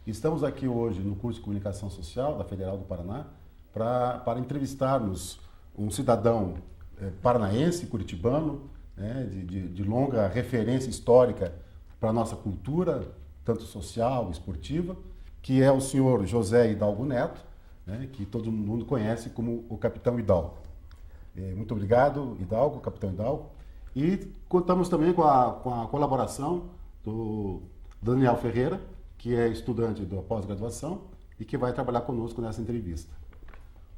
Estamos aqui hoje no curso de Comunicação Social da Federal do Paraná para entrevistarmos um cidadão paranaense, curitibano, né, de longa referência histórica para a nossa cultura, tanto social, esportiva, que é o senhor José Hidalgo Neto, né, que todo mundo conhece como o Capitão Hidalgo. Muito obrigado, Hidalgo, Capitão Hidalgo. E contamos também com a colaboração do Daniel Ferreira, que é estudante da pós-graduação e que vai trabalhar conosco nessa entrevista.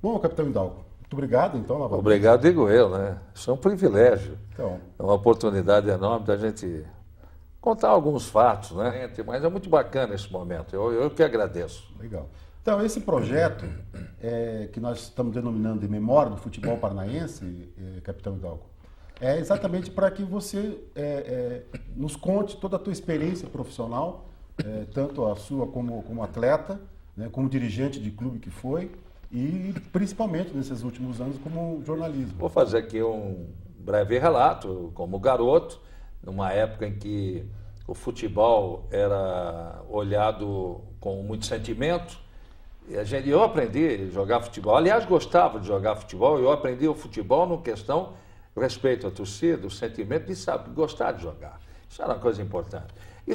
Bom, Capitão Hidalgo, muito obrigado, então. Novamente. Obrigado, digo eu, né? Isso é um privilégio. Então, é uma oportunidade enorme da gente contar alguns fatos, né? Mas é muito bacana esse momento. Eu que agradeço. Legal. Então, esse projeto que nós estamos denominando de Memória do Futebol Paranaense, Capitão Hidalgo, é exatamente para que você nos conte toda a tua experiência profissional, tanto a sua como atleta, né, como dirigente de clube que foi, e principalmente nesses últimos anos como jornalismo. Vou fazer aqui um breve relato, como garoto, numa época em que o futebol era olhado com muito sentimento. Eu aprendi a jogar futebol, aliás, gostava de jogar futebol, eu aprendi o futebol no questão respeito à torcida, o sentimento de gostar de jogar. Isso era uma coisa importante. E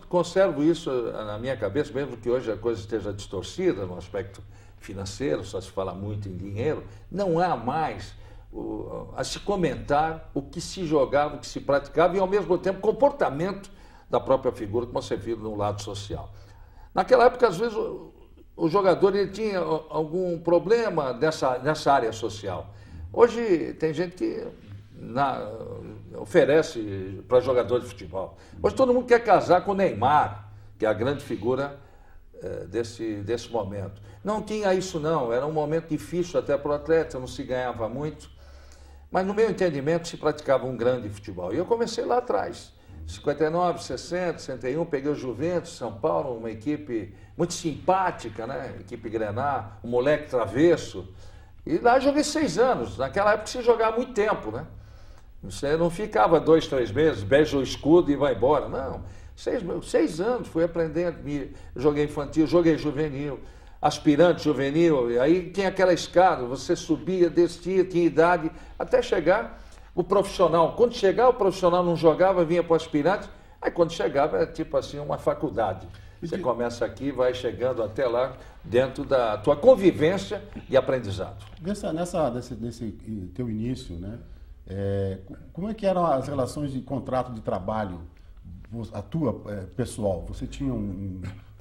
conservo isso na minha cabeça, mesmo que hoje a coisa esteja distorcida no aspecto financeiro, só se fala muito em dinheiro, não há mais a se comentar o que se jogava, o que se praticava e, ao mesmo tempo, comportamento da própria figura, como você viu no lado social. Naquela época, às vezes, o jogador ele tinha algum problema nessa área social. Hoje tem gente que oferece para jogador de futebol. Hoje todo mundo quer casar com o Neymar, que é a grande figura desse momento. Não tinha isso não, era um momento difícil até para o atleta, não se ganhava muito, mas no meu entendimento se praticava um grande futebol. E eu comecei lá atrás, 59, 60, 61, peguei o Juventus, São Paulo, uma equipe muito simpática, né? Equipe Grená, um moleque travesso, e lá joguei 6 anos, naquela época se jogava muito tempo, né? Você não ficava 2, 3 meses, beija o escudo e vai embora, não. 6 anos, fui aprendendo, joguei infantil, joguei juvenil, aspirante juvenil, e aí tinha aquela escada, você subia, descia, tinha idade, até chegar o profissional. Quando chegava o profissional não jogava, vinha para o aspirante, aí quando chegava era tipo assim uma faculdade. Você começa aqui, vai chegando até lá, dentro da tua convivência e aprendizado. Nesse teu início, né, como é que eram as relações de contrato de trabalho, a tua pessoal? Você tinha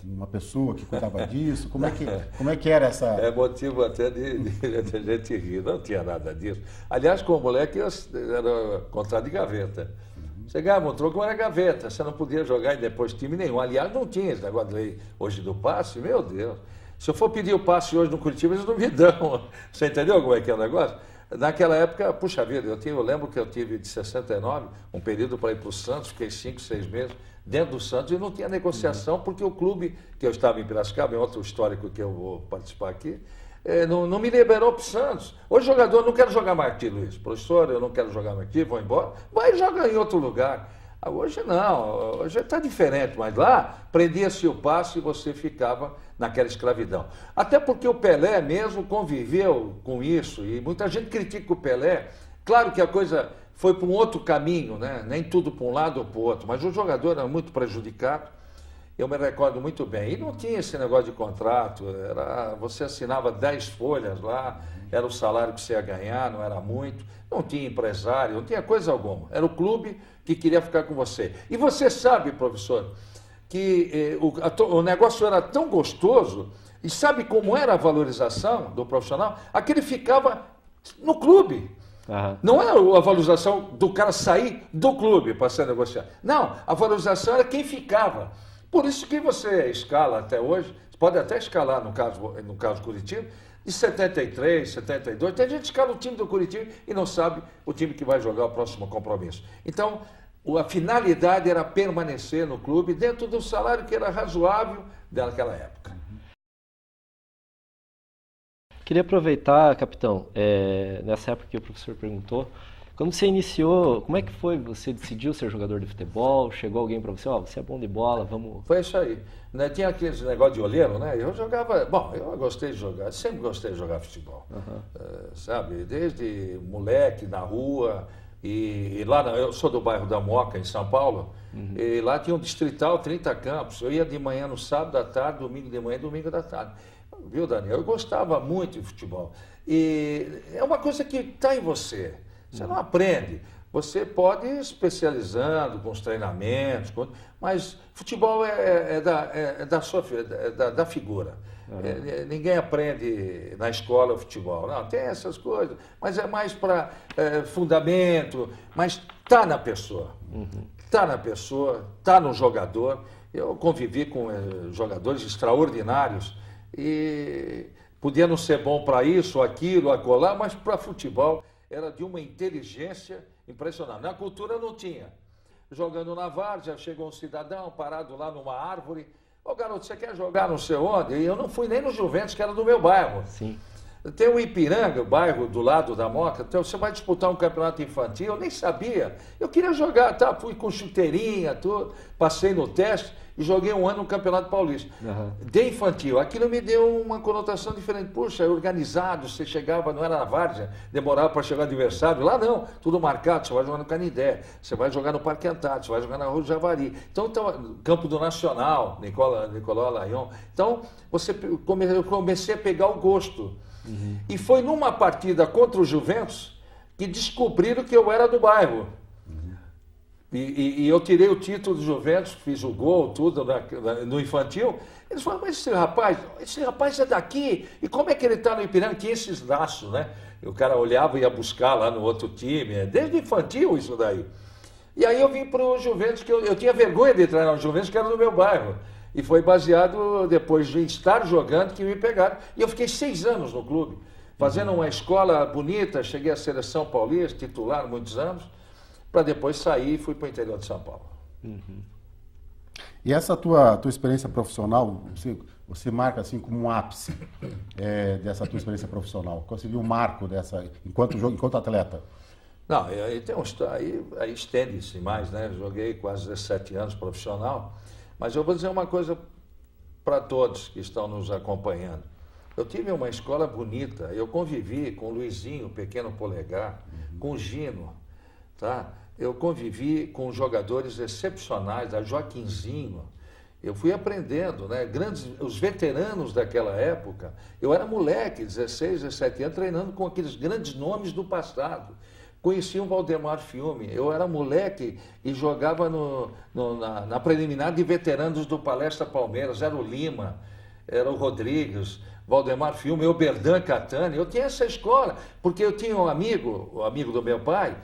uma pessoa que cuidava disso? Como é que era essa... É motivo até de gente rir, não tinha nada disso. Aliás, como moleque, era contrato de gaveta. Você ganhava um troco, era gaveta, você não podia jogar em depois time nenhum. Aliás, não tinha esse negócio de lei hoje do passe, meu Deus. Se eu for pedir o passe hoje no Curitiba, eles não me dão. Você entendeu como é que é o negócio? Naquela época, puxa vida, eu lembro que eu tive de 69, um período para ir para o Santos, fiquei 5, 6 meses dentro do Santos e não tinha negociação, porque o clube, que eu estava em Piracicaba, é outro histórico que eu vou participar aqui, não me liberou para o Santos. Hoje o jogador não quer jogar mais aqui, Luiz. Professor, eu não quero jogar mais aqui, vou embora. Vai e joga em outro lugar. Hoje não, hoje está diferente, mas lá prendia-se o passe e você ficava naquela escravidão. Até porque o Pelé mesmo conviveu com isso, e muita gente critica o Pelé. Claro que a coisa foi para um outro caminho, né? Nem tudo para um lado ou para o outro, mas o jogador era muito prejudicado, eu me recordo muito bem. E não tinha esse negócio de contrato, você assinava 10 folhas lá, era o salário que você ia ganhar, não era muito, não tinha empresário, não tinha coisa alguma. Era o clube que queria ficar com você. E você sabe, professor, que o negócio era tão gostoso, e sabe como era a valorização do profissional? Aquele ficava no clube. Uhum. Não é a valorização do cara sair do clube para ser negociado. Não, a valorização era quem ficava. Por isso que você escala até hoje, pode até escalar no caso Curitiba, de 73, 72, tem gente que escala o time do Curitiba e não sabe o time que vai jogar o próximo compromisso. Então, a finalidade era permanecer no clube dentro do salário que era razoável daquela época. Queria aproveitar, capitão, nessa época que o professor perguntou, Quando você iniciou, como é que foi? Você decidiu ser jogador de futebol? Chegou alguém para você, você é bom de bola, vamos... Foi isso aí. Né? Tinha aqueles negócio de olheiro, né? Eu jogava... Bom, eu gostei de jogar, sempre gostei de jogar futebol. Sabe? Desde moleque, na rua... E lá, eu sou do bairro da Moca, em São Paulo, e lá tinha um distrital, 30 campos. Eu ia de manhã no sábado à tarde, domingo de manhã e domingo da tarde. Viu, Daniel? Eu gostava muito de futebol. E é uma coisa que está em você. Você não aprende. Você pode ir especializando com os treinamentos, mas futebol é da figura. Ninguém aprende na escola o futebol. Não, tem essas coisas, mas é mais para fundamento, mas está na pessoa. Está na pessoa, está no jogador. Eu convivi com jogadores extraordinários e podia não ser bom para isso, aquilo, acolá, mas para futebol era de uma inteligência impressionante. Na cultura não tinha. Jogando na várzea, chegou um cidadão parado lá numa árvore. Ô garoto, você quer jogar não sei onde? E eu não fui nem no Juventus, que era do meu bairro. Sim. Tem o Ipiranga, o bairro do lado da Moca, então você vai disputar um campeonato infantil, eu nem sabia. Eu queria jogar, tá? Fui com chuteirinha, tudo, passei no teste e joguei um ano no Campeonato Paulista. De infantil, aquilo me deu uma conotação diferente. Puxa, organizado, você chegava, não era na várzea, demorava para chegar o adversário. Lá não, tudo marcado, você vai jogar no Canidé, você vai jogar no Parque Antártico, você vai jogar na Rua do Javari. Então, Campo do Nacional, Nicolau Layon. Então, eu comecei a pegar o gosto. E foi numa partida contra o Juventus que descobriram que eu era do bairro. E eu tirei o título do Juventus, fiz o gol, tudo no infantil. Eles falaram, mas esse rapaz é daqui, e como é que ele está no Ipiranga? Tinha esses laços, né? E o cara olhava e ia buscar lá no outro time, desde infantil isso daí. E aí eu vim para o Juventus, que eu tinha vergonha de treinar no Juventus, que era do meu bairro. E foi baseado, depois de estar jogando, que me pegaram. E eu fiquei 6 anos no clube, fazendo uma escola bonita, cheguei à Seleção Paulista, titular muitos anos, para depois sair e fui para o interior de São Paulo. E essa tua experiência profissional, você marca assim como um ápice dessa tua experiência profissional? Qual seria o marco dessa, enquanto atleta? Não, aí tem aí estende-se mais, né? Joguei quase 17 anos profissional. Mas eu vou dizer uma coisa para todos que estão nos acompanhando. Eu tive uma escola bonita, eu convivi com o Luizinho, o Pequeno Polegar, com o Gino, tá? Eu convivi com jogadores excepcionais, a Joaquinzinho. Eu fui aprendendo, né? Os veteranos daquela época. Eu era moleque, 16, 17 anos, treinando com aqueles grandes nomes do passado. Conheci o Valdemar Fiume, eu era moleque e jogava na preliminar de veteranos do Palestra Palmeiras, era o Lima, era o Rodrigues, Valdemar Fiume, o Berdan Catani. Eu tinha essa escola, porque eu tinha um amigo, o amigo do meu pai,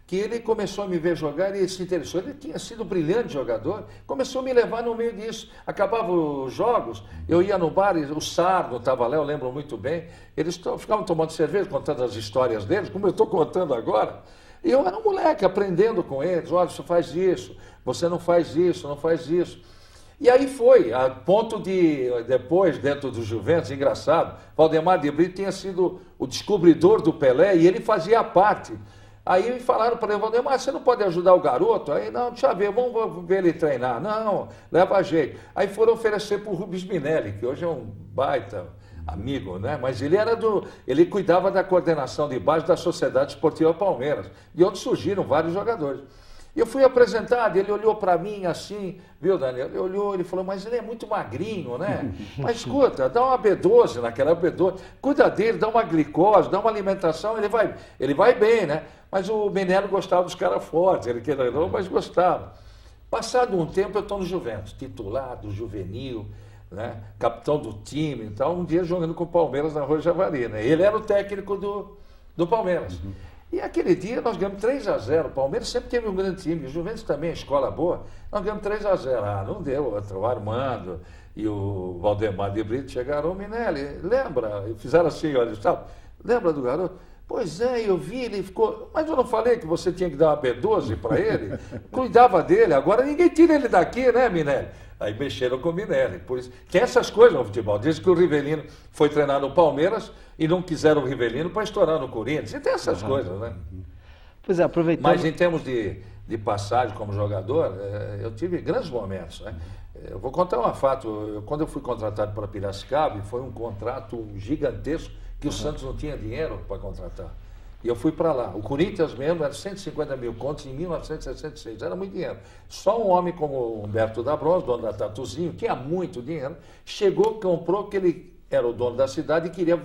que ele começou a me ver jogar e ele se interessou. Ele tinha sido um brilhante jogador, começou a me levar no meio disso. Acabava os jogos, eu ia no bar, o Sardo estava lá, eu lembro muito bem. Eles ficavam tomando cerveja, contando as histórias deles, como eu estou contando agora. E eu era um moleque, aprendendo com eles. Olha, você faz isso, você não faz isso, não faz isso. E aí foi, a ponto de, depois, dentro do Juventus, engraçado, Valdemar de Brito tinha sido o descobridor do Pelé e ele fazia parte. Aí falaram para ele, Valdemar, você não pode ajudar o garoto? Aí, não, deixa eu ver, vamos ver ele treinar. Não, leva jeito. Aí foram oferecer para o Rubens Minelli, que hoje é um baita amigo, né? Mas ele cuidava da coordenação de base da Sociedade Esportiva Palmeiras, de onde surgiram vários jogadores. E eu fui apresentado, ele olhou para mim assim, viu, Daniel? Ele olhou, ele falou, mas ele é muito magrinho, né? Mas escuta, dá uma B12 naquela B12, cuida dele, dá uma glicose, dá uma alimentação, ele vai bem, né? Mas o Menelo gostava dos caras fortes, ele queria não, mas gostava. Passado um tempo, eu estou no Juventus, titular do juvenil, né? Capitão do time, então um dia jogando com o Palmeiras na Rua do Javari, né? Ele era o técnico do Palmeiras. E aquele dia nós ganhamos 3-0. O Palmeiras sempre teve um grande time. O Juventus também, escola boa. Nós ganhamos 3-0. Ah, não deu outro. O Armando e o Valdemar de Brito chegaram. O Minelli, lembra? E fizeram assim, olha, sabe? Lembra do garoto? Pois é, eu vi, ele ficou... Mas eu não falei que você tinha que dar uma B12 para ele? Cuidava dele. Agora ninguém tira ele daqui, né, Minelli? Aí mexeram com o Minelli. Por isso, tem essas coisas no futebol. Diz que o Rivelino foi treinar no Palmeiras e não quiseram o Rivelino para estourar no Corinthians. E tem essas coisas, né? Pois é, aproveitando... Mas em termos de passagem como jogador, eu tive grandes momentos, né? Eu vou contar um fato. Quando eu fui contratado para Piracicaba, foi um contrato gigantesco que o Santos não tinha dinheiro para contratar. E eu fui para lá. O Corinthians mesmo era 150 mil contos em 1966. Era muito dinheiro. Só um homem como o Humberto da Bros, dono da Tatuzinho, tinha muito dinheiro, chegou, comprou, que ele era o dono da cidade e queria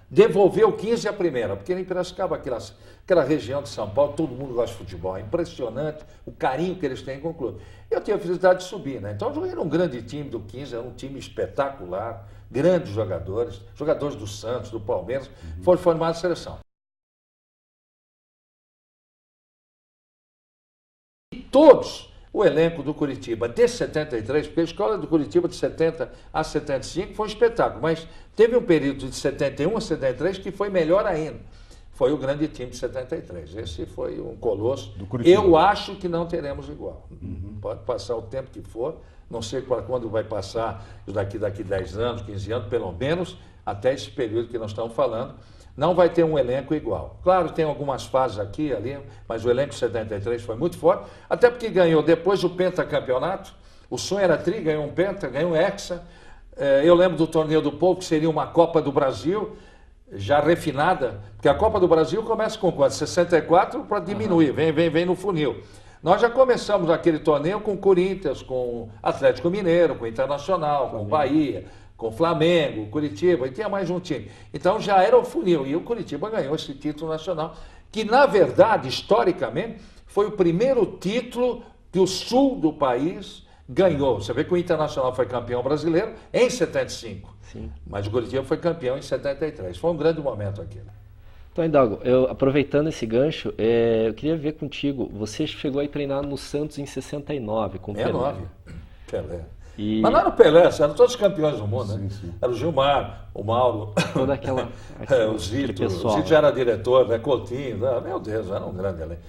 devolver o 15 à primeira. Porque em Piracicaba, aquela região de São Paulo, todo mundo gosta de futebol. É impressionante o carinho que eles têm com o clube. Eu tive a felicidade de subir, né? Então eu joguei num grande time do 15, era um time espetacular, grandes jogadores, jogadores do Santos, do Palmeiras, foram formados na seleção. Todos o elenco do Curitiba de 73, porque a escola do Curitiba de 70 a 75 foi um espetáculo, mas teve um período de 71 a 73 que foi melhor ainda. Foi o grande time de 73. Esse foi um colosso. Eu acho que não teremos igual. Pode passar o tempo que for, não sei para quando vai passar, daqui 10 anos, 15 anos, pelo menos, até esse período que nós estamos falando. Não vai ter um elenco igual. Claro, tem algumas fases aqui e ali, mas o elenco 73 foi muito forte, até porque ganhou depois o pentacampeonato. O sonho era tri, ganhou um penta, ganhou um hexa. Eu lembro do Torneio do Povo, que seria uma Copa do Brasil, já refinada, porque a Copa do Brasil começa com quanto? 64 para diminuir, vem no funil. Nós já começamos aquele torneio com Corinthians, com Atlético Mineiro, com Internacional, com Bahia, com Flamengo, Curitiba, e tinha mais um time. Então já era o funil, e o Curitiba ganhou esse título nacional, que na verdade, historicamente, foi o primeiro título que o sul do país ganhou. Você vê que o Internacional foi campeão brasileiro em 75, sim, mas o Curitiba foi campeão em 73. Foi um grande momento aquele. Então, Hidalgo, aproveitando esse gancho, eu queria ver contigo, você chegou a treinar no Santos em 69, com o Pelé. 69, Pelé. Mas não era o Pelé, eram todos os campeões do mundo, né? Sim. Era o Gilmar, o Mauro, toda aquela o Zito. O Zito já era diretor, né? Coutinho, meu Deus, era um grande elenco.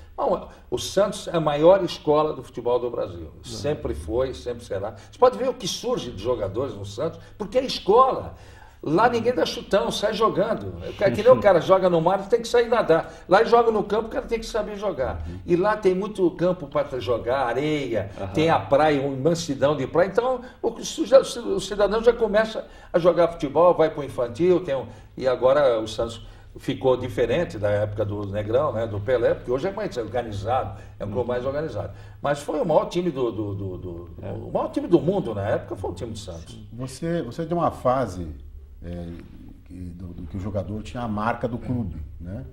O Santos é a maior escola do futebol do Brasil. Sempre foi, sempre será. Você pode ver o que surge de jogadores no Santos, porque é escola. Lá ninguém dá chutão, sai jogando. É que nem o cara joga no mar, tem que sair nadar. Lá ele joga no campo, o cara tem que saber jogar. E lá tem muito campo para jogar, areia, tem a praia, uma imensidão de praia. Então o cidadão já começa a jogar futebol, vai para o infantil, e agora o Santos ficou diferente da época do Negrão, né, do Pelé, porque hoje é mais organizado, é um clube mais organizado. Mas foi o maior time o maior time do mundo na época, foi o time do Santos. Você deu uma fase do que o jogador tinha a marca do clube, né?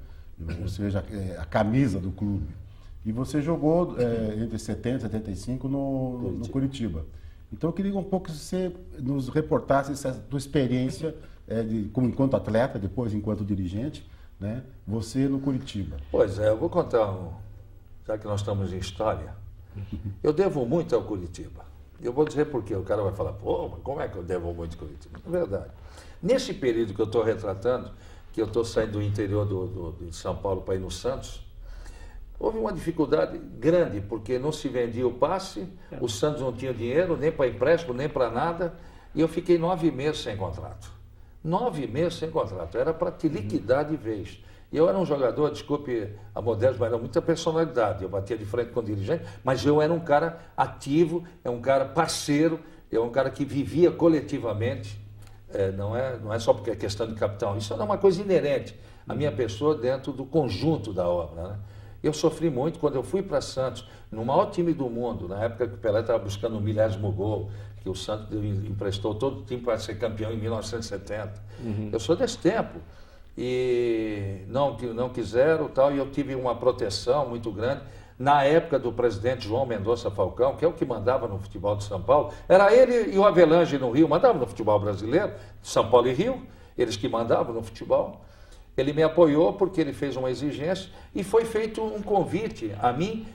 Ou seja, a camisa do clube. E você jogou entre 70 e 75 no Curitiba. Então eu queria um pouco que você nos reportasse essa tua experiência como enquanto atleta, depois enquanto dirigente, né? Você no Curitiba. Pois é, eu vou contar, já que nós estamos em história, eu devo muito ao Curitiba. Eu vou dizer por quê. O cara vai falar, pô, mas como é que eu devo muito ao Curitiba? É verdade. Nesse período que eu estou retratando, que eu estou saindo do interior de São Paulo para ir no Santos, houve uma dificuldade grande, porque não se vendia o passe, o Santos não tinha dinheiro, nem para empréstimo, nem para nada, e eu fiquei 9 meses sem contrato. 9 meses sem contrato, era para te liquidar de vez. E eu era um jogador, desculpe a modéstia, mas era muita personalidade, eu batia de frente com o dirigente, mas eu era um cara ativo, um cara parceiro, um cara que vivia coletivamente. Não é só porque é questão de capitão, isso é uma coisa inerente à minha pessoa dentro do conjunto da obra, né? Eu sofri muito quando eu fui para Santos, no maior time do mundo, na época que o Pelé estava buscando o 1000º gol, que o Santos emprestou todo o time para ser campeão em 1970. Eu sou desse tempo. E não quiseram, tal, e eu tive uma proteção muito grande. Na época do presidente João Mendonça Falcão, que é o que mandava no futebol de São Paulo, era ele e o Avelange no Rio, mandavam no futebol brasileiro, São Paulo e Rio, eles que mandavam no futebol. Ele me apoiou porque ele fez uma exigência e foi feito um convite a mim,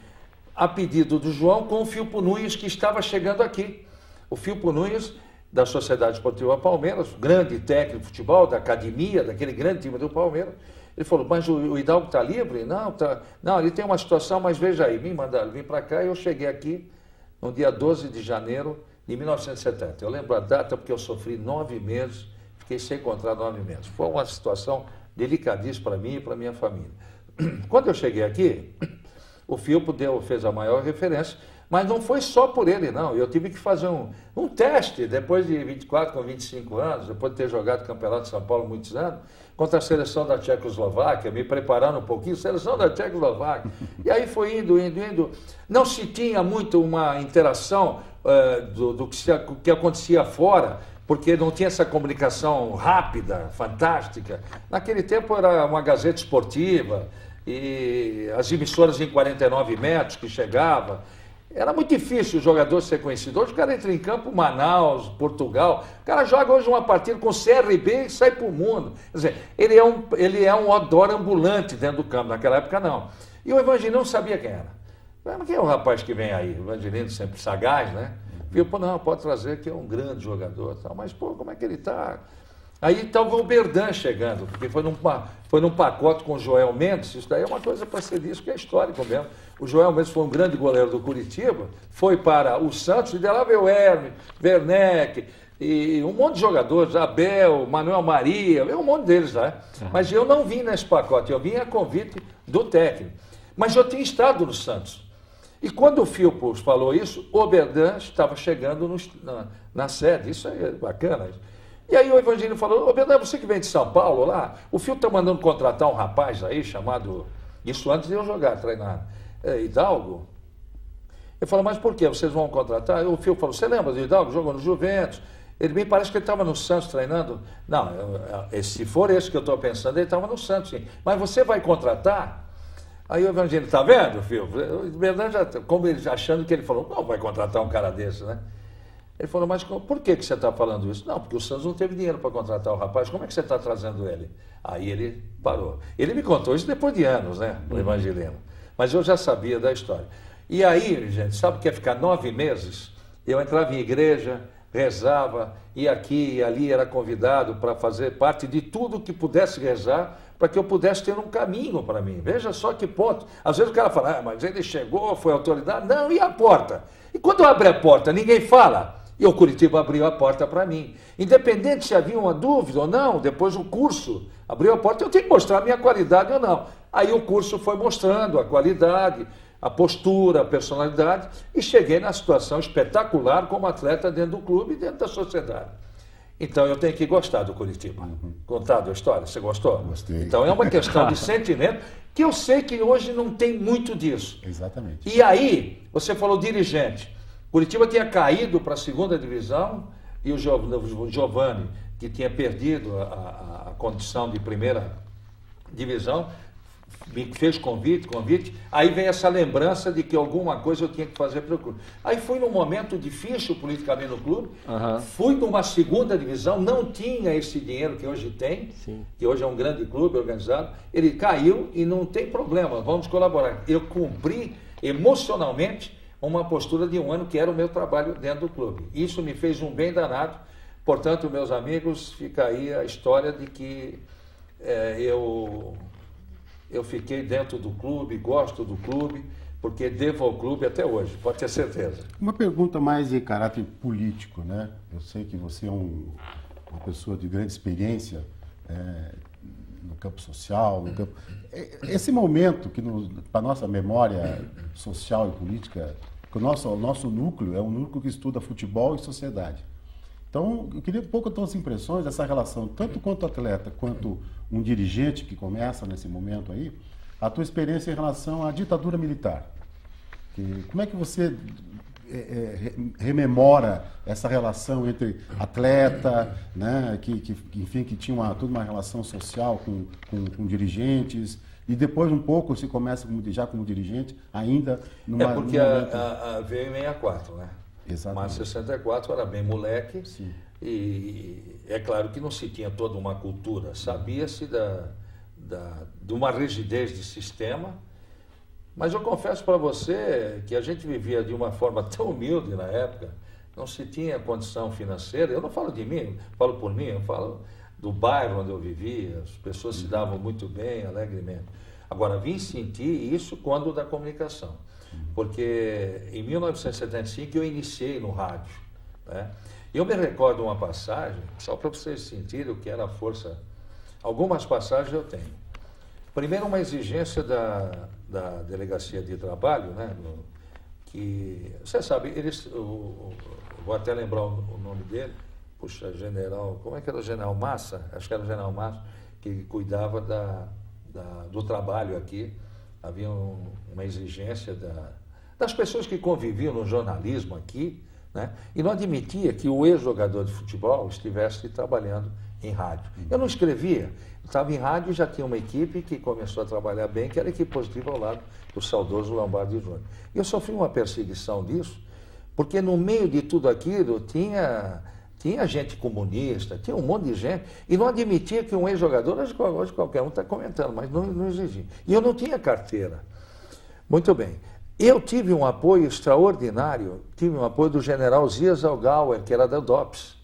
a pedido do João, com o Filpo Nunes, que estava chegando aqui. O Filpo Nunes, da Sociedade Esportiva Palmeiras, grande técnico de futebol, da academia, daquele grande time do Palmeiras. Ele falou, mas o Hidalgo está livre? Não, ele tem uma situação, mas veja aí, me mandaram vir para cá e eu cheguei aqui no dia 12 de janeiro de 1970. Eu lembro a data porque eu sofri 9 meses, fiquei sem contrato 9 meses. Foi uma situação delicadíssima para mim e para minha família. quando eu cheguei aqui, o Filpo fez a maior referência, mas não foi só por ele, não. Eu tive que fazer um teste, depois de 24 com 25 anos, depois de ter jogado o Campeonato de São Paulo há muitos anos, contra a seleção da Tchecoslováquia, me preparando um pouquinho, seleção da Tchecoslováquia. E aí foi indo. Não se tinha muito uma interação do que acontecia fora, porque não tinha essa comunicação rápida, fantástica. Naquele tempo era uma Gazeta Esportiva, e as emissoras em 49 metros que chegava. Era muito difícil o jogador ser conhecido. Hoje o cara entra em campo, Manaus, Portugal. O cara joga hoje uma partida com o CRB e sai para o mundo. Quer dizer, ele é um odor ambulante dentro do campo. Naquela época, não. E o Evangelino não sabia quem era. Mas quem é o rapaz que vem aí? O Evangelino sempre sagaz, né? Viu, pô, não, pode trazer que é um grande jogador. Tal. Mas, pô, como é que ele está? Aí estava o Berdan chegando, porque foi num pacote com o Joel Mendes. Isso daí é uma coisa para ser disso, que é histórico mesmo. O Joel Mendes foi um grande goleiro do Curitiba, foi para o Santos, e de lá veio o Hermes, Werneck, e um monte de jogadores, Abel, Manuel Maria, veio um monte deles lá. Mas eu não vim nesse pacote, eu vim a convite do técnico. Mas eu tinha estado no Santos. E quando o Filpo falou isso, o Berdan estava chegando na sede. Isso aí é bacana. E aí o Evangelino falou, ô Berdan, você que vem de São Paulo lá, o Filpo está mandando contratar um rapaz aí chamado, isso antes de eu jogar, treinar, Hidalgo. Eu falei, mas por que vocês vão contratar? O Filpo falou, você lembra do Hidalgo? Jogou no Juventus. Ele me parece que ele estava no Santos treinando. Não, se for esse que eu estou pensando, ele estava no Santos, sim. Mas você vai contratar? Aí o Evangelho, está vendo, Filpo? O Berdan achando que ele falou, não vai contratar um cara desse, né? Ele falou, mas por que você está falando isso? Não, porque o Santos não teve dinheiro para contratar o rapaz, como é que você está trazendo ele? Aí ele parou. Ele me contou isso depois de anos, né, o Evangelino. Mas eu já sabia da história. E aí, gente, sabe o que é ficar 9 meses? Eu entrava em igreja, rezava, ia aqui e ali, era convidado para fazer parte de tudo que pudesse rezar, para que eu pudesse ter um caminho para mim. Veja só que ponto. Às vezes o cara fala, mas ele chegou, foi autoridade. Não, e a porta? E quando eu abri a porta, ninguém fala? E o Curitiba abriu a porta para mim. Independente se havia uma dúvida ou não, depois o curso abriu a porta, eu tinha que mostrar a minha qualidade ou não. Aí o curso foi mostrando a qualidade, a postura, a personalidade, e cheguei na situação espetacular como atleta dentro do clube e dentro da sociedade. Então eu tenho que gostar do Curitiba. Contado a história, você gostou? Gostei. Então é uma questão de sentimento, que eu sei que hoje não tem muito disso. Exatamente. E aí, você falou dirigente. Curitiba tinha caído para a segunda divisão e o Giovani, que tinha perdido a condição de primeira divisão, me fez convite, aí vem essa lembrança de que alguma coisa eu tinha que fazer para o clube. Aí fui num momento difícil politicamente no clube, fui numa segunda divisão, não tinha esse dinheiro que hoje tem, que hoje é um grande clube organizado, ele caiu e não tem problema, vamos colaborar. Eu cumpri emocionalmente uma postura de um ano que era o meu trabalho dentro do clube. Isso me fez um bem danado. Portanto, meus amigos, fica aí a história de que eu fiquei dentro do clube, gosto do clube, porque devo ao clube até hoje, pode ter certeza. Uma pergunta mais de caráter político, né? Eu sei que você é uma pessoa de grande experiência no campo social, no campo... Esse momento que, para a nossa memória social e política, que o nosso núcleo é um núcleo que estuda futebol e sociedade. Então, eu queria um pouco as tuas impressões dessa relação, tanto quanto atleta, quanto um dirigente que começa nesse momento aí, a tua experiência em relação à ditadura militar. Como é que você rememora essa relação entre atleta, né, enfim, que tinha toda uma relação social com dirigentes, e depois um pouco se começa já como dirigente, ainda numa... porque veio em 64, né? Exatamente. Mas 64 era bem moleque. Sim. E é claro que não se tinha toda uma cultura, sabia-se de uma rigidez de sistema, mas eu confesso para você que a gente vivia de uma forma tão humilde na época, não se tinha condição financeira. Eu não falo de mim, falo por mim, eu falo do bairro onde eu vivia, as pessoas se davam muito bem, alegremente. Agora, vim sentir isso quando da comunicação, porque em 1975 eu iniciei no rádio, né? Eu me recordo uma passagem, só para vocês sentirem o que era a força. Algumas passagens eu tenho. Primeiro, uma exigência da Delegacia de Trabalho, né? Que, você sabe, vou até lembrar o nome dele, puxa, general, como é que era o general Massa? Acho que era o general Massa, que cuidava do trabalho aqui. Havia uma exigência das pessoas que conviviam no jornalismo aqui, né? E não admitia que o ex-jogador de futebol estivesse trabalhando em rádio. Eu não escrevia, estava em rádio e já tinha uma equipe que começou a trabalhar bem, que era a equipe positiva ao lado do saudoso Lombardi Júnior. E eu sofri uma perseguição disso, porque no meio de tudo aquilo tinha gente comunista, tinha um monte de gente, e não admitia que um ex-jogador, hoje qualquer um está comentando, mas não exigia. E eu não tinha carteira. Muito bem. Eu tive um apoio extraordinário, tive um apoio do general Zias Algauer, que era da DOPS.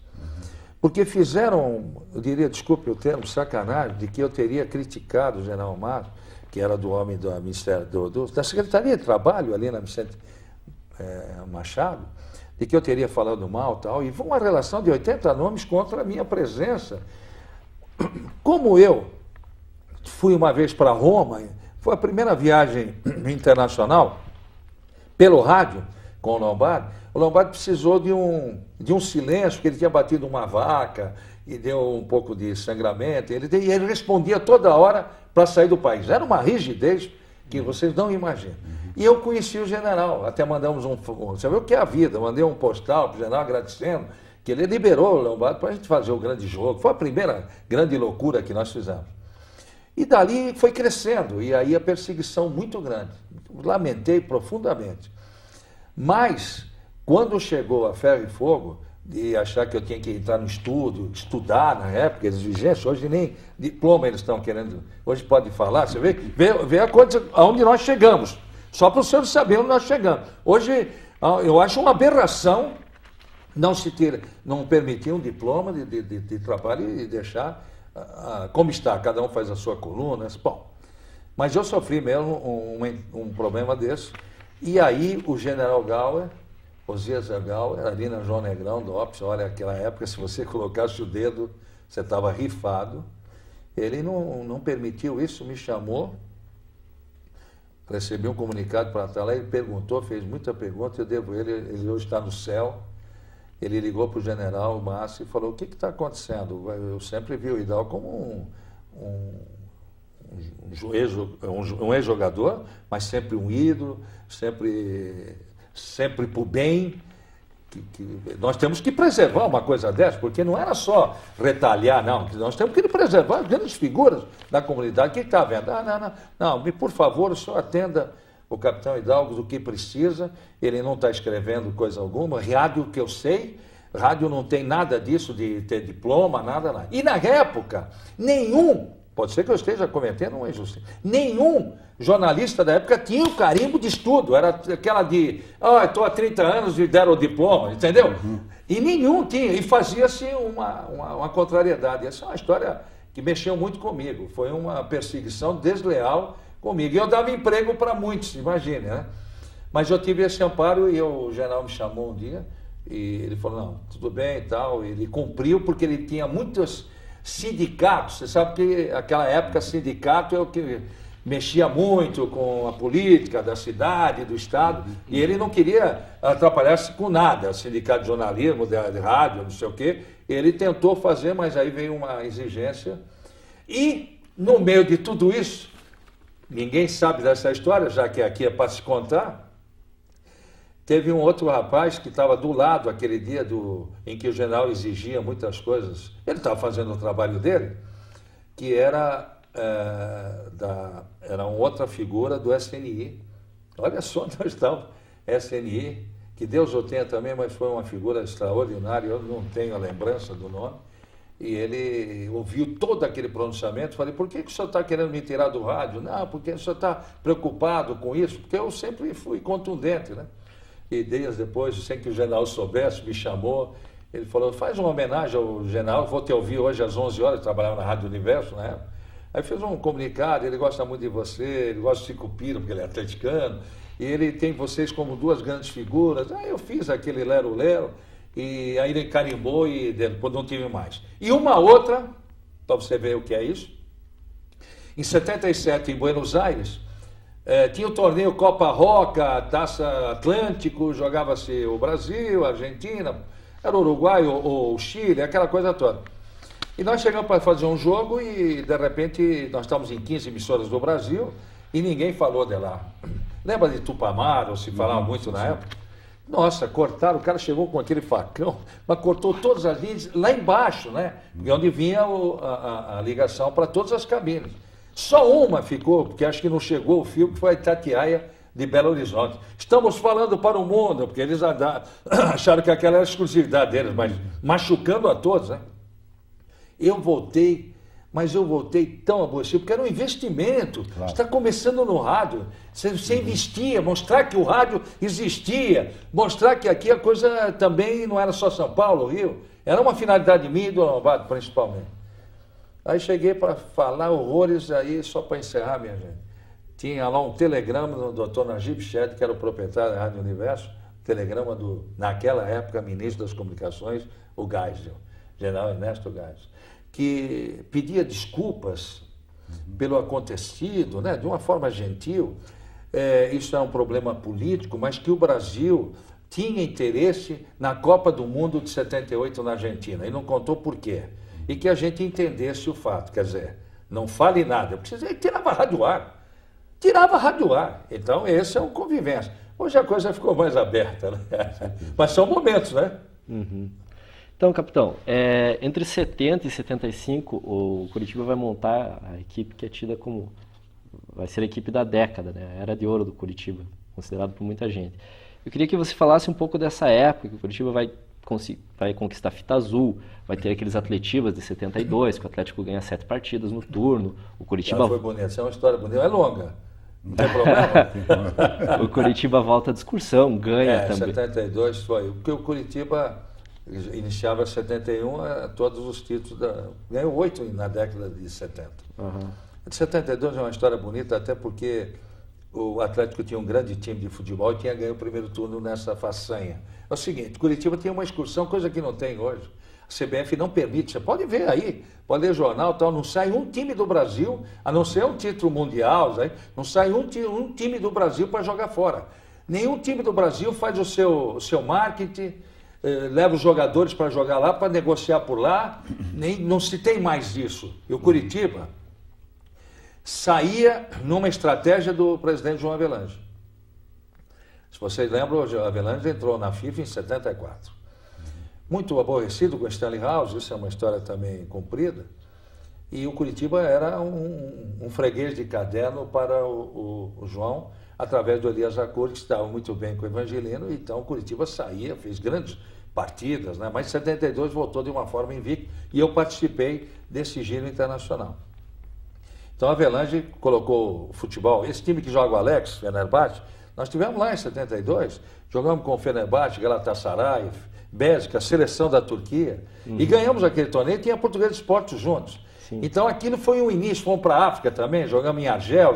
Porque fizeram, eu diria, desculpe o termo, sacanagem, de que eu teria criticado o general Márcio, que era do homem do Ministério, da Secretaria de Trabalho, ali na Vicente Machado, de que eu teria falado mal e tal, e foi uma relação de 80 nomes contra a minha presença. Como eu fui uma vez para Roma, foi a primeira viagem internacional, pelo rádio, com o Lombardi precisou de um silêncio, porque ele tinha batido uma vaca e deu um pouco de sangramento, e ele respondia toda hora para sair do país. Era uma rigidez que vocês não imaginam. E eu conheci o general, até mandamos você vê o que é a vida, mandei um postal para o general agradecendo, que ele liberou o Lombardi para a gente fazer o grande jogo. Foi a primeira grande loucura que nós fizemos. E dali foi crescendo, e aí a perseguição muito grande. Lamentei profundamente. Mas, quando chegou a Ferro e Fogo, de achar que eu tinha que entrar no estudo, estudar na época, exigência, hoje nem diploma eles estão querendo, hoje pode falar, você vê a coisa, aonde nós chegamos, só para o senhor saber onde nós chegamos. Hoje, eu acho uma aberração não permitir um diploma de trabalho e deixar como está, cada um faz a sua coluna. Bom, mas eu sofri mesmo um problema desse, e aí o general Gauer, Osias Gauer, ali na João Negrão, do DOPS, olha, aquela época, se você colocasse o dedo, você estava rifado. Ele não permitiu isso, me chamou, recebi um comunicado para estar lá, ele perguntou, fez muita pergunta, eu devo ele hoje está no céu. Ele ligou para o general Márcio e falou: o que está acontecendo? Eu sempre vi o Hidalgo como um ex-jogador, mas sempre um ídolo, sempre para o bem. Nós temos que preservar uma coisa dessa, porque não era só retalhar, não. Nós temos que preservar as grandes figuras da comunidade. O que está vendo? Não, por favor, o senhor atenda o capitão Hidalgo do que precisa. Ele não está escrevendo coisa alguma. Rádio, que eu sei, rádio não tem nada disso de ter diploma, nada. E na época, pode ser que eu esteja cometendo uma injustiça, nenhum jornalista da época tinha o carimbo de estudo, era aquela de, estou há 30 anos e deram o diploma, entendeu? E nenhum tinha, e fazia-se uma contrariedade. Essa é uma história que mexeu muito comigo, foi uma perseguição desleal comigo. E eu dava emprego para muitos, imagine, né? Mas eu tive esse amparo e o general me chamou um dia e ele falou: não, tudo bem e tal. Ele cumpriu porque ele tinha muitos sindicatos. Você sabe que naquela época sindicato é o que mexia muito com a política da cidade, do estado, e ele não queria atrapalhar-se com nada. Sindicato de jornalismo, de rádio, não sei o quê. Ele tentou fazer, mas aí veio uma exigência. E no meio de tudo isso, ninguém sabe dessa história, já que aqui é para se contar. Teve um outro rapaz que estava do lado aquele dia em que o general exigia muitas coisas. Ele estava fazendo o trabalho dele, que era uma outra figura do SNI. Olha só onde nós estamos, SNI, que Deus o tenha também, mas foi uma figura extraordinária, eu não tenho a lembrança do nome. E ele ouviu todo aquele pronunciamento. Falei: por que o senhor está querendo me tirar do rádio? Não, porque o senhor está preocupado com isso, porque eu sempre fui contundente, né? E dias depois, sem que o general soubesse, me chamou. Ele falou: faz uma homenagem ao general, vou te ouvir hoje às 11 horas, trabalhava na Rádio Universo, né? Aí fez um comunicado, ele gosta muito de você, ele gosta de Sicupira, porque ele é atleticano, e ele tem vocês como duas grandes figuras. Aí eu fiz aquele lero-lero, e aí ele carimbou e depois não tive mais. E uma outra, para você ver o que é isso, Em 77, em Buenos Aires, tinha o torneio Copa Roca, Taça Atlântico, jogava-se o Brasil, a Argentina, era o Uruguai ou o Chile, aquela coisa toda. E nós chegamos para fazer um jogo e, de repente, nós estávamos em 15 emissoras do Brasil e ninguém falou de lá. Lembra de Tupamar, ou se falava muito na época? Nossa, cortaram, o cara chegou com aquele facão, mas cortou todas as linhas lá embaixo, né? Onde vinha a ligação para todas as cabines. Só uma ficou, porque acho que não chegou o fio, que foi a Itatiaia de Belo Horizonte. Estamos falando para o mundo, porque eles acharam que aquela era a exclusividade deles, mas machucando a todos, né? Eu voltei, mas eu voltei tão aborrecido, porque era um investimento. Claro. Você está começando no rádio, você investia, mostrar que o rádio existia, mostrar que aqui a coisa também não era só São Paulo, Rio, era uma finalidade minha e do Lombardo, principalmente. Aí cheguei para falar horrores, aí só para encerrar, minha gente. Tinha lá um telegrama do Dr. Najib Shed, que era o proprietário da Rádio Universo, telegrama do, naquela época, ministro das Comunicações, o Geisel, general Ernesto Geisel, que pedia desculpas pelo acontecido, né, de uma forma gentil. Isso é um problema político, mas que o Brasil tinha interesse na Copa do Mundo de 78 na Argentina, e não contou por quê. E que a gente entendesse o fato, quer dizer, não fale nada, porque você tirava rádio ar. Tirava rádio ar. Então, esse é um convivência. Hoje a coisa ficou mais aberta, né? Mas são momentos, né? Uhum. Então, capitão, entre 70 e 75, o Coritiba vai montar a equipe que é tida como... vai ser a equipe da década, né? A era de ouro do Coritiba, considerado por muita gente. Eu queria que você falasse um pouco dessa época, que o Coritiba vai conquistar a fita azul, vai ter aqueles atletivas de 72, que o Atlético ganha 7 partidas no turno, o Coritiba... Foi bonito, essa é uma história bonita, é longa, não tem problema. O Coritiba volta à discussão, ganha também. 72 foi, porque o Coritiba iniciava em 71 todos os títulos, ganhou 8 na década de 70. Uhum. De 72 é uma história bonita, até porque o Atlético tinha um grande time de futebol e tinha ganho o primeiro turno nessa façanha. É o seguinte, Curitiba tinha uma excursão, coisa que não tem hoje. A CBF não permite, você pode ver aí, pode ler jornal, tal, não sai um time do Brasil, a não ser um título mundial, não sai um time do Brasil para jogar fora. Nenhum time do Brasil faz o seu marketing, leva os jogadores para jogar lá, para negociar por lá, não se tem mais isso. E o Curitiba saía numa estratégia do presidente João Avelange. Se vocês lembram, o Avelange entrou na FIFA em 74. Muito aborrecido com Stanley House, isso é uma história também comprida, e o Curitiba era um freguês de caderno para o João, através do Elias Jacur, que estava muito bem com o Evangelino, então o Curitiba saía, fez grandes partidas, né? Mas em 72 voltou de uma forma invicta, e eu participei desse giro internacional. Então a Avelange colocou o futebol, esse time que joga o Alex, Fenerbahçe, nós tivemos lá em 72, jogamos com o Fenerbahçe, Galatasaray, Bélgica, a seleção da Turquia, e ganhamos aquele torneio, e tinha Português de Esportes juntos. Sim. Então aquilo foi um início, fomos para a África também, jogamos em Argel,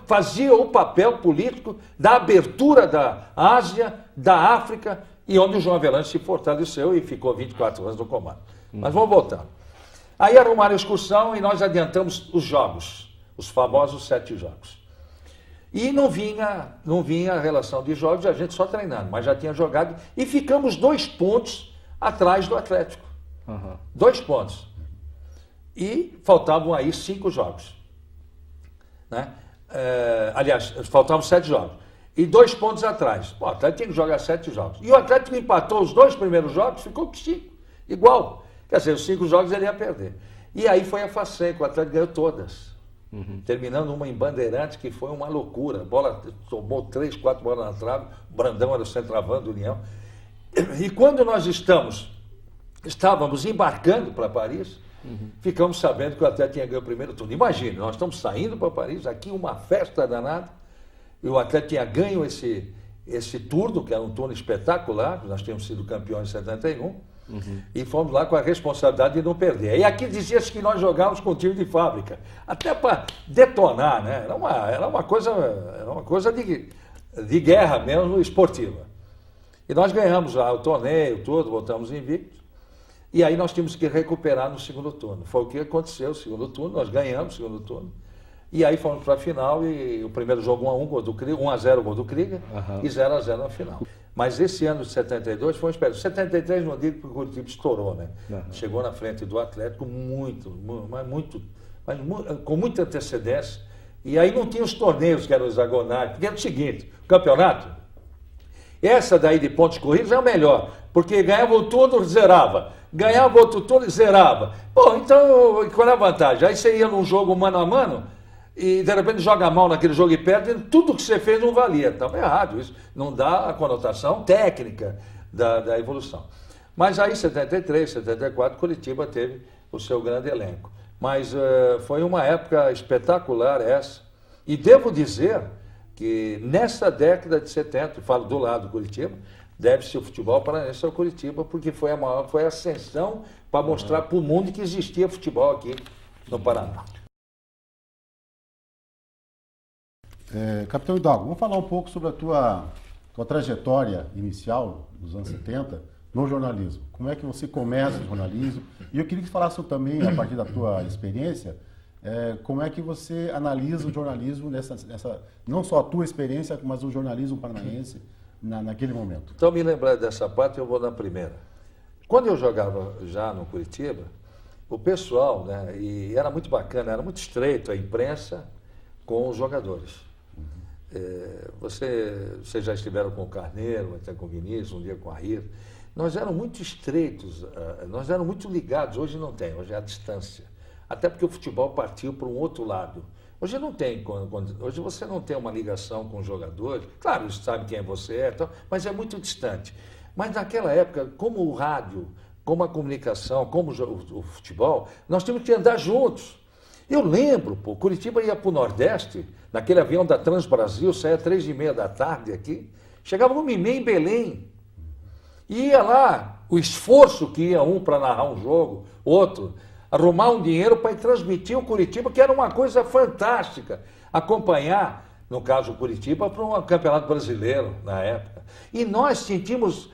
fazia o papel político da abertura da Ásia, da África, e onde o João Avelange se fortaleceu e ficou 24 anos no comando. Mas vamos voltar. Aí arrumaram a excursão e nós adiantamos os jogos, os famosos 7 jogos. E não vinha a relação de jogos, a gente só treinando, mas já tinha jogado e ficamos 2 pontos atrás do Atlético. 2 pontos. E faltavam aí 5 jogos. Né? Aliás, faltavam 7 jogos. E 2 pontos atrás. O Atlético tinha que jogar 7 jogos. E o Atlético empatou os 2 primeiros jogos, ficou com 5. Igual. Quer dizer, os 5 jogos ele ia perder. E aí foi a façanha, que o Atlético ganhou todas. Terminando uma em Bandeirantes, que foi uma loucura. A bola tomou 3, 4 bolas na trave, o Brandão era o centroavante do União. E quando nós estávamos embarcando para Paris, ficamos sabendo que o Atlético tinha ganho o primeiro turno. Imagine, nós estamos saindo para Paris, aqui uma festa danada, e o Atlético tinha ganho esse turno, que era um turno espetacular, nós tínhamos sido campeões em 71, e fomos lá com a responsabilidade de não perder. E aqui dizia-se que nós jogávamos com time de fábrica, até para detonar, né? Era uma coisa de guerra mesmo, esportiva. E nós ganhamos lá o torneio, tudo, voltamos invictos. E aí nós tínhamos que recuperar no segundo turno. Foi o que aconteceu no segundo turno, nós ganhamos o segundo turno. E aí fomos para a final e o primeiro jogo 1-1, gol do Krieger, 1-0 gol do Krieger e 0-0 na final. Mas esse ano de 72 foi um espécie. 73 não digo porque o Curitiba estourou, né? Chegou na frente do Atlético com muita antecedência. E aí não tinha os torneios que eram hexagonais, porque era o seguinte, o campeonato, essa daí de pontos corridos é o melhor, porque ganhava o turno, zerava. Ganhava outro turno e zerava. Bom, então, qual é a vantagem? Aí você ia num jogo mano a mano e de repente joga mal naquele jogo e perde, tudo que você fez não valia. Estava errado isso. Não dá a conotação técnica da evolução. Mas aí, 73, 74, Curitiba teve o seu grande elenco. Mas foi uma época espetacular essa. E devo dizer que nessa década de 70, falo do lado do Curitiba, deve-se o futebol paranaense ao Curitiba, porque foi a ascensão para mostrar para o mundo que existia futebol aqui no Paraná. Capitão Hidalgo, vamos falar um pouco sobre a tua trajetória inicial dos anos 70 no jornalismo. Como é que você começa o jornalismo? E eu queria que falasse também, a partir da tua experiência, como é que você analisa o jornalismo não só a tua experiência, mas o jornalismo paranaense naquele momento. Então, me lembrar dessa parte, eu vou na primeira. Quando eu jogava já no Curitiba, o pessoal, né, e era muito bacana, era muito estreito a imprensa com os jogadores. Vocês já estiveram com o Carneiro, até com o Vinícius, um dia com a Rita. Nós éramos muito estreitos, nós éramos muito ligados. Hoje não tem, hoje é a distância. Até porque o futebol partiu para um outro lado. Hoje não tem, hoje você não tem uma ligação com os jogadores. Claro, eles sabem quem você é, mas é muito distante. Mas naquela época, como o rádio, como a comunicação, como o futebol, nós tínhamos que andar juntos. Eu lembro, Curitiba ia para o Nordeste, naquele avião da Transbrasil, saía 3h30 da tarde aqui, chegava no Mimê, em Belém. E ia lá, o esforço que ia um para narrar um jogo, outro, arrumar um dinheiro para transmitir o Curitiba, que era uma coisa fantástica, acompanhar, no caso o Curitiba, para um campeonato brasileiro na época. E nós sentimos,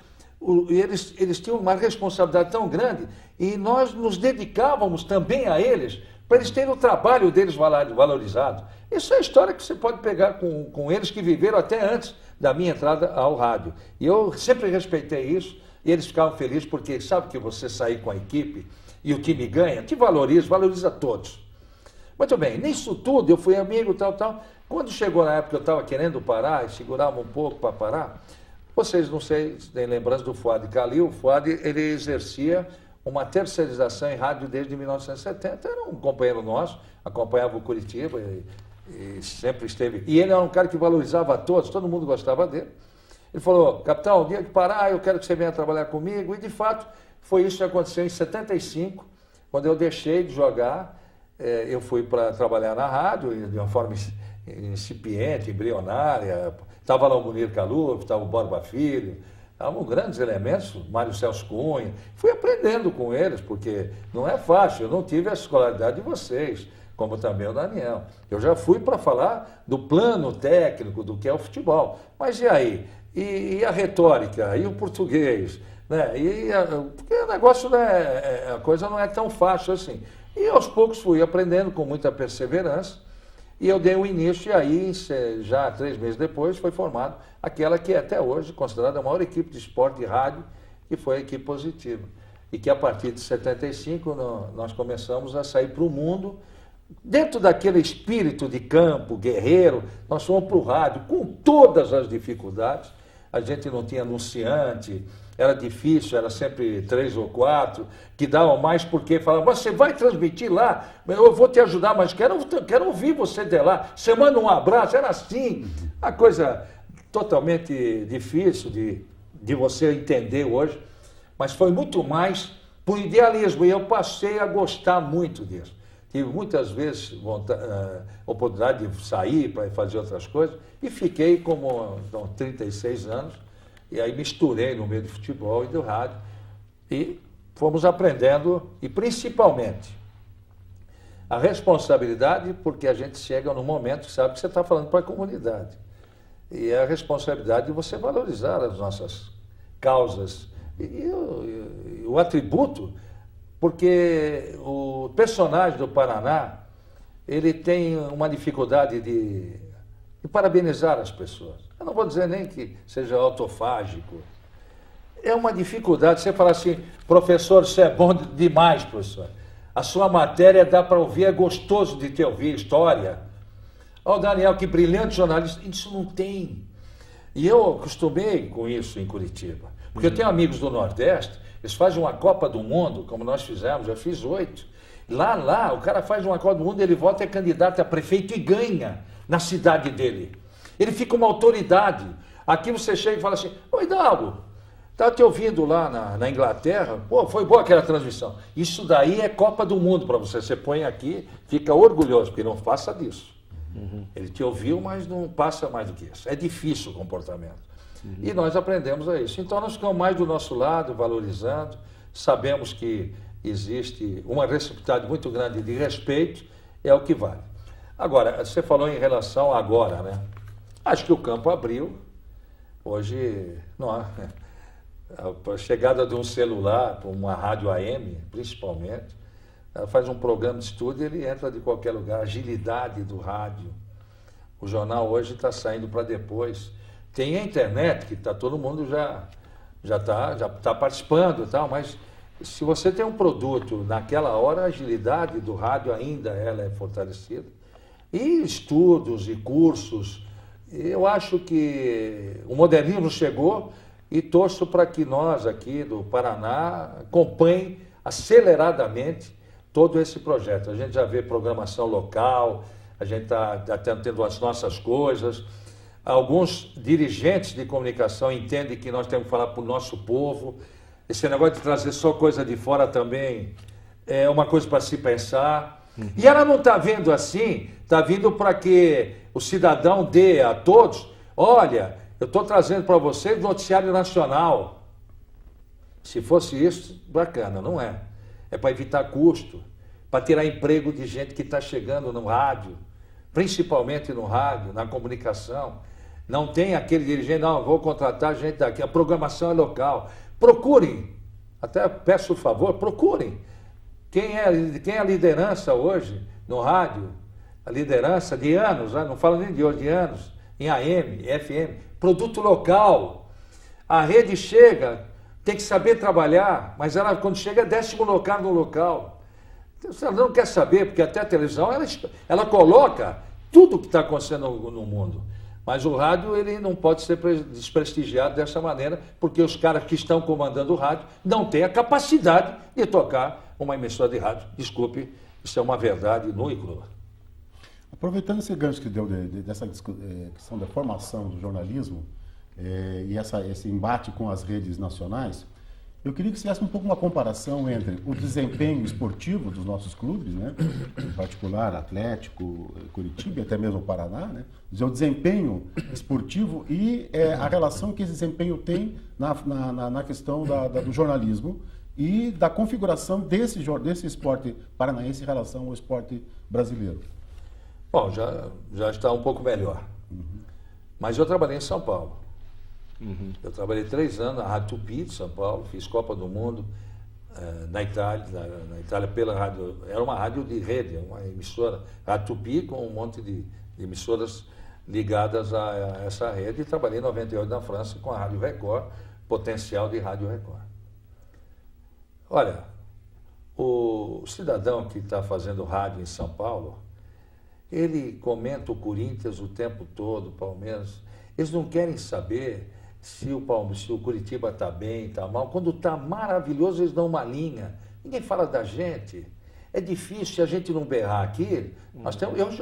eles tinham uma responsabilidade tão grande, e nós nos dedicávamos também a eles, para eles terem o trabalho deles valorizado. Isso é a história que você pode pegar com eles que viveram até antes da minha entrada ao rádio. E eu sempre respeitei isso, e eles ficavam felizes, porque sabe que você sair com a equipe e o time ganha, te valoriza todos. Muito bem, nisso tudo eu fui amigo, tal. Quando chegou na época que eu estava querendo parar, e segurava um pouco para parar, vocês não sei se têm lembrança do Fuad Calil. O Fuad, ele exercia uma terceirização em rádio desde 1970, era um companheiro nosso, acompanhava o Curitiba e sempre esteve. E ele era um cara que valorizava a todos, todo mundo gostava dele. Ele falou: capitão, o dia que parar, eu quero que você venha trabalhar comigo. E de fato, foi isso que aconteceu em 75, quando eu deixei de jogar, eu fui para trabalhar na rádio, de uma forma incipiente, embrionária. Estava lá o Munir Caluf, estava o Borba Filho, estavam grandes elementos, Mário Celso Cunha. Fui aprendendo com eles, porque não é fácil, eu não tive a escolaridade de vocês, como também o Daniel. Eu já fui para falar do plano técnico, do que é o futebol. Mas e aí? E a retórica? E o português? Né? Porque o negócio, né, a coisa não é tão fácil assim. E aos poucos fui aprendendo com muita perseverança, e eu dei um início, e aí, já 3 meses depois, foi formado aquela que é até hoje considerada a maior equipe de esporte e rádio, que foi a equipe Positiva. E que a partir de 75 nós começamos a sair para o mundo, dentro daquele espírito de campo, guerreiro, nós fomos para o rádio, com todas as dificuldades. A gente não tinha anunciante, era difícil, era sempre 3 ou 4, que davam mais porque falavam: você vai transmitir lá, eu vou te ajudar, mas quero ouvir você de lá, você manda um abraço, era assim, uma coisa totalmente difícil de você entender hoje, mas foi muito mais por idealismo, e eu passei a gostar muito disso. Tive muitas vezes oportunidade de sair para fazer outras coisas, e fiquei como 36 anos, e aí misturei no meio do futebol e do rádio, e fomos aprendendo, e principalmente a responsabilidade, porque a gente chega num momento que sabe que você está falando para a comunidade, e a responsabilidade de você valorizar as nossas causas, e o atributo, porque o personagem do Paraná, ele tem uma dificuldade de parabenizar as pessoas. Eu não vou dizer nem que seja autofágico. É uma dificuldade, você fala assim, professor, você é bom demais, professor. A sua matéria dá para ouvir, é gostoso de te ouvir, história. Ó, Daniel, que brilhante jornalista. Isso não tem. E eu acostumei com isso em Curitiba. Porque eu tenho amigos do Nordeste, eles fazem uma Copa do Mundo, como nós fizemos, já fiz 8. Lá, o cara faz uma Copa do Mundo, ele volta, é candidato a prefeito e ganha na cidade dele. Ele fica uma autoridade. Aqui você chega e fala assim, ô Hidalgo, estava te ouvindo lá na Inglaterra, pô, foi boa aquela transmissão. Isso daí é Copa do Mundo para você. Você põe aqui, fica orgulhoso, porque não faça disso. Ele te ouviu, mas não passa mais do que isso. É difícil o comportamento. E nós aprendemos a isso. Então nós ficamos mais do nosso lado, valorizando, sabemos que existe uma reciprocidade muito grande de respeito, é o que vale. Agora, você falou em relação a agora, né? Acho que o campo abriu. Hoje, não há. A chegada de um celular, uma rádio AM, principalmente, ela faz um programa de estúdio e ele entra de qualquer lugar. A agilidade do rádio. O jornal hoje está saindo para depois. Tem a internet, que está todo mundo já tá participando e tal, mas se você tem um produto, naquela hora a agilidade do rádio ainda ela é fortalecida. E estudos e cursos, eu acho que o modernismo chegou e torço para que nós aqui do Paraná acompanhem aceleradamente todo esse projeto. A gente já vê programação local, a gente está tendo as nossas coisas. Alguns dirigentes de comunicação entendem que nós temos que falar para o nosso povo. Esse negócio de trazer só coisa de fora também é uma coisa para se pensar. E ela não está vendo assim, está vindo para que o cidadão dê a todos, olha, eu estou trazendo para vocês noticiário nacional. Se fosse isso, bacana, não é. É para evitar custo, para tirar emprego de gente que está chegando no rádio, principalmente no rádio, na comunicação. Não tem aquele dirigente, não, vou contratar gente daqui, a programação é local. Procurem, até peço o favor, procurem. Quem é a liderança hoje no rádio? A liderança de anos, não falo nem de hoje, de anos, em AM, FM, produto local. A rede chega, tem que saber trabalhar, mas ela quando chega é 10º lugar no local. Você não quer saber, porque até a televisão ela coloca tudo o que está acontecendo no mundo. Mas o rádio ele não pode ser desprestigiado dessa maneira, porque os caras que estão comandando o rádio não têm a capacidade de tocar uma emissora de rádio. Desculpe, isso é uma verdade nua e crua. Aproveitando esse gancho que deu dessa questão da formação do jornalismo e esse embate com as redes nacionais, eu queria que você fizesse um pouco uma comparação entre o desempenho esportivo dos nossos clubes, né? Em particular Atlético, Curitiba e até mesmo o Paraná, né? O desempenho esportivo e a relação que esse desempenho tem na questão do jornalismo e da configuração desse esporte paranaense em relação ao esporte brasileiro. Bom, já está um pouco melhor. Mas eu trabalhei em São Paulo. Eu trabalhei 3 anos na Rádio Tupi de São Paulo, fiz Copa do Mundo na Itália, pela rádio, era uma rádio de rede, uma emissora, Rádio Tupi com um monte de emissoras ligadas a essa rede, e trabalhei em 98 na França com a Rádio Record, potencial de Rádio Record. Olha, o cidadão que está fazendo rádio em São Paulo, ele comenta o Corinthians o tempo todo, o Palmeiras, eles não querem saber se o Curitiba está bem, está mal. Quando está maravilhoso, eles dão uma linha. Ninguém fala da gente. É difícil, se a gente não berrar aqui.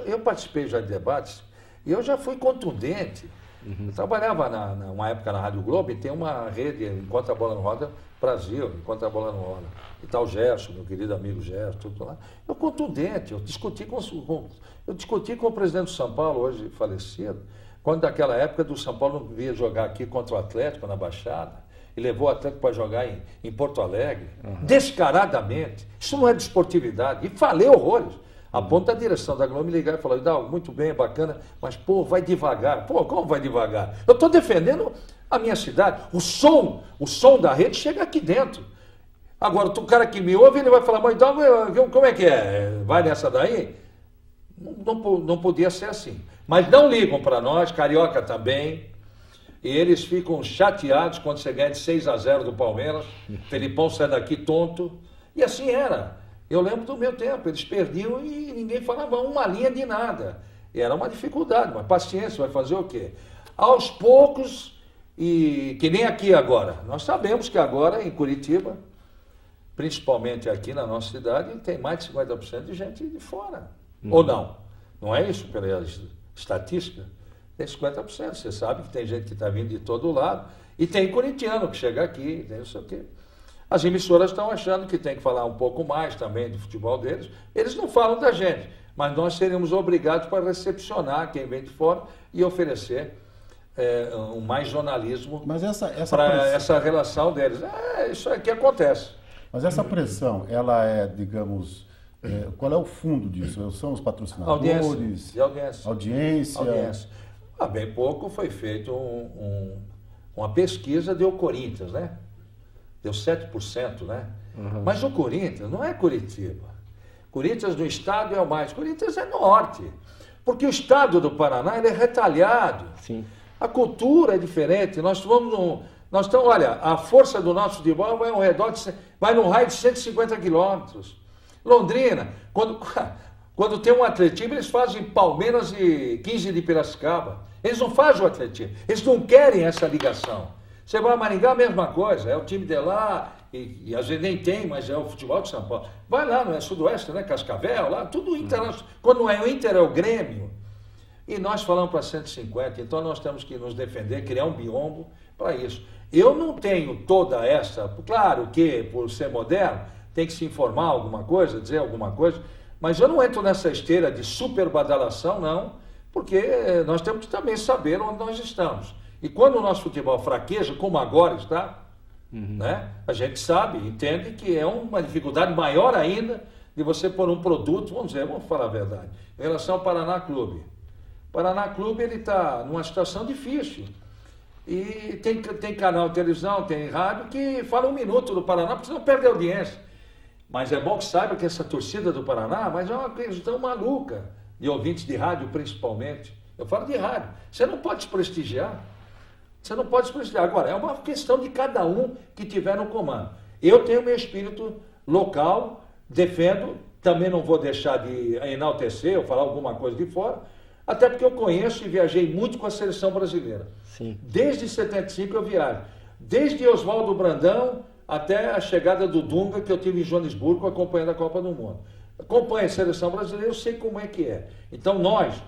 Eu participei já de debates e eu já fui contundente. Eu trabalhava numa época na Rádio Globo e tem uma rede, Enquanto a Bola Não Roda, Brasil, Enquanto a Bola Não Roda. E tal Gerson, meu querido amigo Gerson, tudo lá. Eu contundente, eu discuti com o presidente do São Paulo, hoje falecido, quando naquela época do São Paulo não via jogar aqui contra o Atlético na Baixada, e levou o Atlético para jogar em Porto Alegre, descaradamente. Isso não é desportividade. E falei horrores. A ponto da direção da Globo me ligar e falar, Hidalgo, muito bem, bacana, mas, pô, vai devagar. Pô, como vai devagar? Eu estou defendendo a minha cidade. O som da rede chega aqui dentro. Agora, o cara que me ouve, ele vai falar, mas Hidalgo, como é que é? Vai nessa daí? Não podia ser assim. Mas não ligam para nós, carioca também, e eles ficam chateados quando você ganha de 6-0 do Palmeiras, Felipão sai daqui tonto, e assim era. Eu lembro do meu tempo, eles perdiam e ninguém falava uma linha de nada. E era uma dificuldade, mas paciência, vai fazer o quê? Aos poucos, e que nem aqui agora. Nós sabemos que agora em Curitiba, principalmente aqui na nossa cidade, tem mais de 50% de gente de fora. Ou não? Não é isso pela estatística? Tem 50%. Você sabe que tem gente que está vindo de todo lado. E tem corintiano que chega aqui, tem não sei o quê. As emissoras estão achando que tem que falar um pouco mais também do futebol deles. Eles não falam da gente, mas nós seríamos obrigados para recepcionar quem vem de fora e oferecer um mais jornalismo para essa relação deles. Isso é que acontece. Mas essa pressão, ela é, digamos, qual é o fundo disso? São os patrocinadores? Audiência. Há bem pouco foi feita uma pesquisa, deu Corinthians, né? Deu 7%, né? Uhum. Mas o Corinthians não é Curitiba. Corinthians no estado é o mais. Corinthians é norte. Porque o estado do Paraná ele é retalhado. Sim. A cultura é diferente. Nós estamos, olha, a força do nosso futebol vai no raio de 150 quilômetros. Londrina, quando tem um atletismo, eles fazem Palmeiras e 15 de Piracicaba. Eles não fazem o atletismo. Eles não querem essa ligação. Você vai a Maringá, a mesma coisa. É o time de lá, e às vezes nem tem, mas é o futebol de São Paulo. Vai lá, não é Sudoeste, né? Cascavel, lá, tudo internacional. Quando não é o Inter, é o Grêmio. E nós falamos para 150, então nós temos que nos defender, criar um biombo para isso. Eu não tenho toda essa, claro que por ser moderno, tem que se informar alguma coisa, dizer alguma coisa, mas eu não entro nessa esteira de super badalação, não, porque nós temos que também saber onde nós estamos. E quando o nosso futebol fraqueja, como agora está, né, a gente sabe, entende que é uma dificuldade maior ainda de você pôr um produto, vamos falar a verdade, em relação ao Paraná Clube. O Paraná Clube está numa situação difícil. E tem canal de televisão, tem rádio que fala 1 minuto do Paraná, porque senão perde a audiência. Mas é bom que saiba que essa torcida do Paraná, mas é uma questão maluca, de ouvintes de rádio principalmente. Eu falo de rádio. Você não pode desprestigiar. Você não pode desprestigiar. Agora, é uma questão de cada um que tiver no comando. Eu tenho meu espírito local, defendo, também não vou deixar de enaltecer ou falar alguma coisa de fora, até porque eu conheço e viajei muito com a seleção brasileira. Sim. Desde 75 eu viajo. Desde Oswaldo Brandão até a chegada do Dunga, que eu tive em Joanesburgo acompanhando a Copa do Mundo. Acompanho a seleção brasileira, eu sei como é que é. Então nós,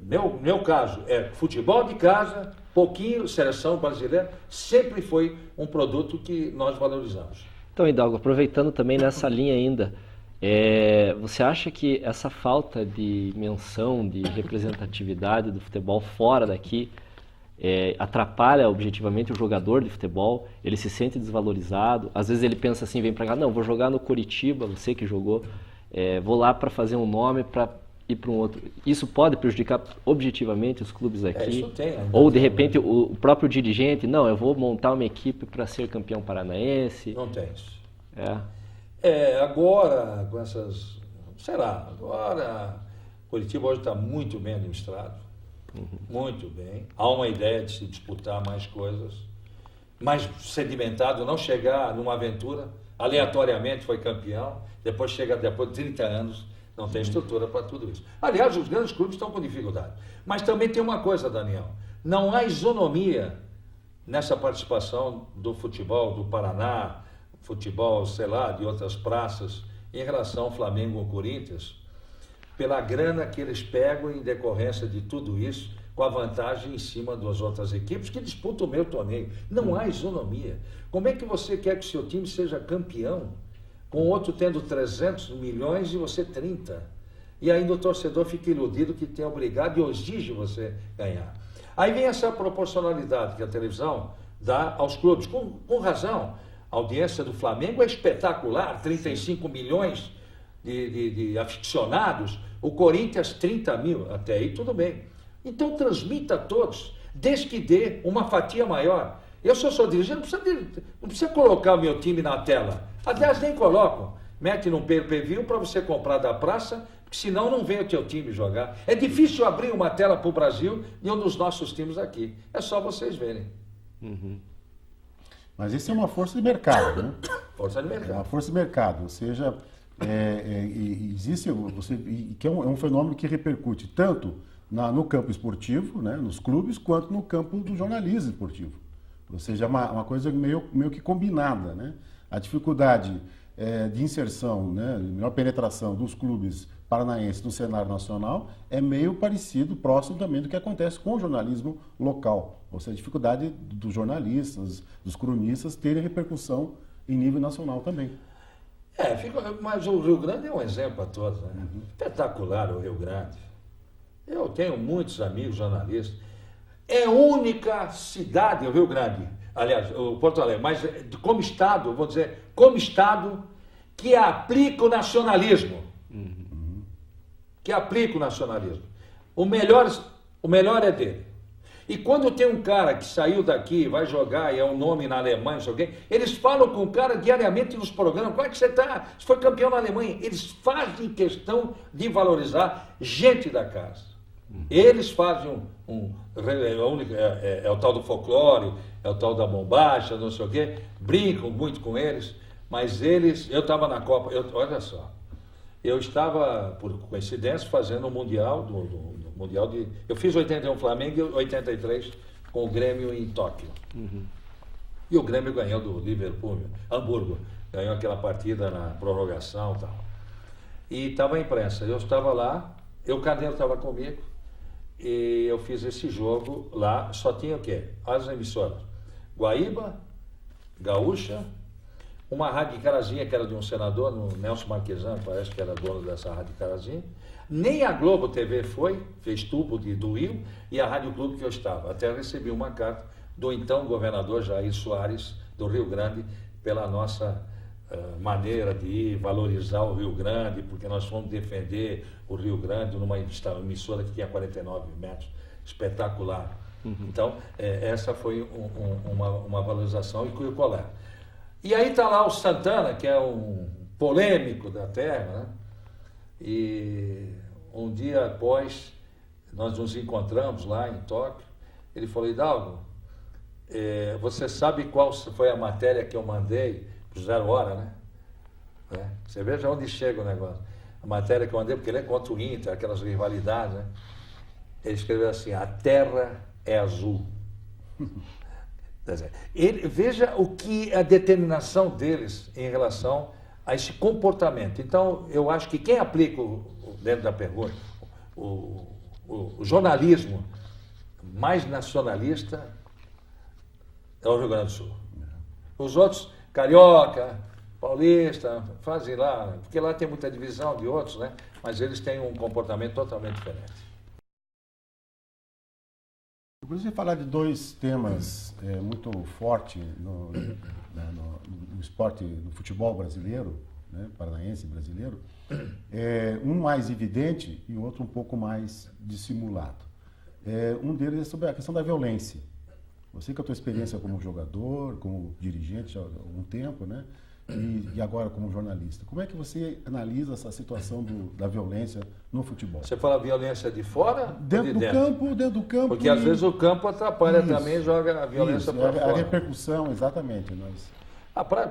meu caso, é futebol de casa, pouquinho, seleção brasileira, sempre foi um produto que nós valorizamos. Então, Hidalgo, aproveitando também nessa linha ainda, você acha que essa falta de menção, de representatividade do futebol fora daqui atrapalha objetivamente o jogador de futebol? Ele se sente desvalorizado, às vezes ele pensa assim, vem pra cá, não, vou jogar no Coritiba, você que jogou, vou lá para fazer um nome, para ir para um outro. Isso pode prejudicar objetivamente os clubes aqui? Isso tem. Ou de repente o próprio dirigente, não, eu vou montar uma equipe para ser campeão paranaense? Não tem isso. Agora, com essas, agora Curitiba hoje está muito bem administrado, muito bem. Há uma ideia de se disputar mais coisas, mais sedimentado, não chegar numa aventura, aleatoriamente foi campeão, depois de 30 anos, não tem estrutura para tudo isso. Aliás, os grandes clubes estão com dificuldade. Mas também tem uma coisa, Daniel, não há isonomia nessa participação do futebol do Paraná, futebol, de outras praças, em relação ao Flamengo ou Corinthians, pela grana que eles pegam em decorrência de tudo isso, com a vantagem em cima das outras equipes que disputam o meu torneio. Não há isonomia. Como é que você quer que o seu time seja campeão, com o outro tendo 300 milhões e você 30? E ainda o torcedor fica iludido que tem obrigado e exige você ganhar. Aí vem essa proporcionalidade que a televisão dá aos clubes, com razão. A audiência do Flamengo é espetacular, 35 milhões de aficionados, o Corinthians 30 mil, até aí tudo bem. Então transmita a todos, desde que dê uma fatia maior. Eu, se eu sou dirigente, não precisa colocar o meu time na tela. Aliás, nem colocam. Mete num pay-per-view para você comprar da praça, Senão não vem o teu time jogar. É difícil abrir uma tela para o Brasil e um dos nossos times aqui. É só vocês verem. Mas isso é uma força de mercado, né? Força de É mercado. uma força de mercado, ou seja, existe que é um fenômeno que repercute tanto no campo esportivo, né, nos clubes, quanto no campo do jornalismo esportivo. Ou seja, é uma coisa meio que combinada, né? A dificuldade de inserção, né, melhor penetração dos clubes paranaenses no cenário nacional é meio parecido, próximo também do que acontece com o jornalismo local. Ou seja, a dificuldade dos jornalistas, dos cronistas terem repercussão em nível nacional também. Mas o Rio Grande é um exemplo a todos, né? Espetacular o Rio Grande. Eu tenho muitos amigos jornalistas. É a única cidade, o Rio Grande, aliás, o Porto Alegre, mas como Estado, vou dizer, como Estado, que aplica o nacionalismo. Que aplica o nacionalismo. O melhor é dele. E quando tem um cara que saiu daqui, vai jogar e é um nome na Alemanha, não sei o quê, eles falam com o cara diariamente nos programas, como é que você está? Você foi campeão na Alemanha. Eles fazem questão de valorizar gente da casa. Eles fazem é o tal do folclore, é o tal da bombacha, não sei o quê, brincam muito com eles, mas eu estava na Copa, olha só, eu estava, por coincidência, fazendo o Mundial, eu fiz 81 Flamengo e 83 com o Grêmio em Tóquio. E o Grêmio ganhou do Liverpool, Hamburgo, ganhou aquela partida na prorrogação e tal. E estava a imprensa, eu estava lá, o Carneiro estava comigo, e eu fiz esse jogo lá, só tinha o quê? As emissoras, Guaíba, Gaúcha, uma rádio de Carazinha, que era de um senador, no Nelson Marquesan, parece que era dono dessa rádio de Carazinha. Nem a Globo TV fez tubo do Rio, e a Rádio Clube que eu estava. Até recebi uma carta do então governador Jair Soares, do Rio Grande, pela nossa maneira de valorizar o Rio Grande, porque nós fomos defender o Rio Grande numa emissora que tinha 49 metros, espetacular. Então, essa foi uma valorização e curricular. E aí está lá o Santana, que é um polêmico da terra, né? E um dia após, nós nos encontramos lá em Tóquio, ele falou: Hidalgo, você sabe qual foi a matéria que eu mandei para o 0 Hora, né? Você veja onde chega o negócio. A matéria que eu mandei, porque ele é contra o Inter, aquelas rivalidades, né? Ele escreveu assim: a terra é azul. Veja o que a determinação deles em relação a esse comportamento. Então, eu acho que quem aplica, dentro da pergunta, o jornalismo mais nacionalista é o Rio Grande do Sul. Os outros, carioca, paulista, fazem lá, porque lá tem muita divisão de outros, né? Mas eles têm um comportamento totalmente diferente. Eu gostaria de falar de dois temas muito fortes no esporte, no futebol brasileiro, né, paranaense brasileiro. Um mais evidente e o outro um pouco mais dissimulado. Um deles é sobre a questão da violência. Você com a tua experiência como jogador, como dirigente há algum tempo, né? E agora como jornalista. Como é que você analisa essa situação da violência no futebol? Você fala violência de fora dentro ou de dentro do campo. Porque às vezes o campo atrapalha também, joga a violência para fora. A repercussão, exatamente.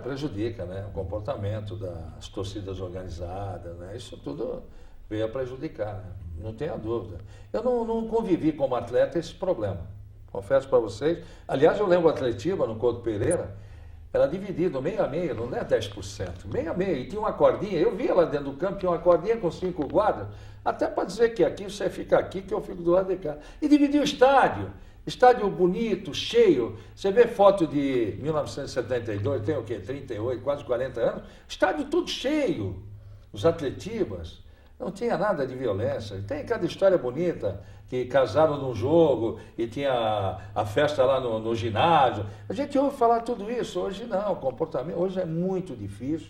Prejudica, né? O comportamento das torcidas organizadas, né? Isso tudo veio a prejudicar, né? Não tenha dúvida. Eu não convivi como atleta esse problema. Confesso para vocês. Aliás, eu lembro o Atletiba, no Couto Pereira, era dividido meio a meio, não é 10%, meio a meio. E tinha uma cordinha, eu via lá dentro do campo, tinha uma cordinha com 5 guardas, até para dizer que aqui você fica aqui, que eu fico do lado de cá. E dividia o estádio. Estádio bonito, cheio. Você vê foto de 1972, tem o quê? 38, quase 40 anos. Estádio tudo cheio. Os Atletibas. Não tinha nada de violência. Tem cada história bonita, que casaram num jogo e tinha a festa lá no ginásio. A gente ouve falar tudo isso. Hoje não, o comportamento hoje é muito difícil,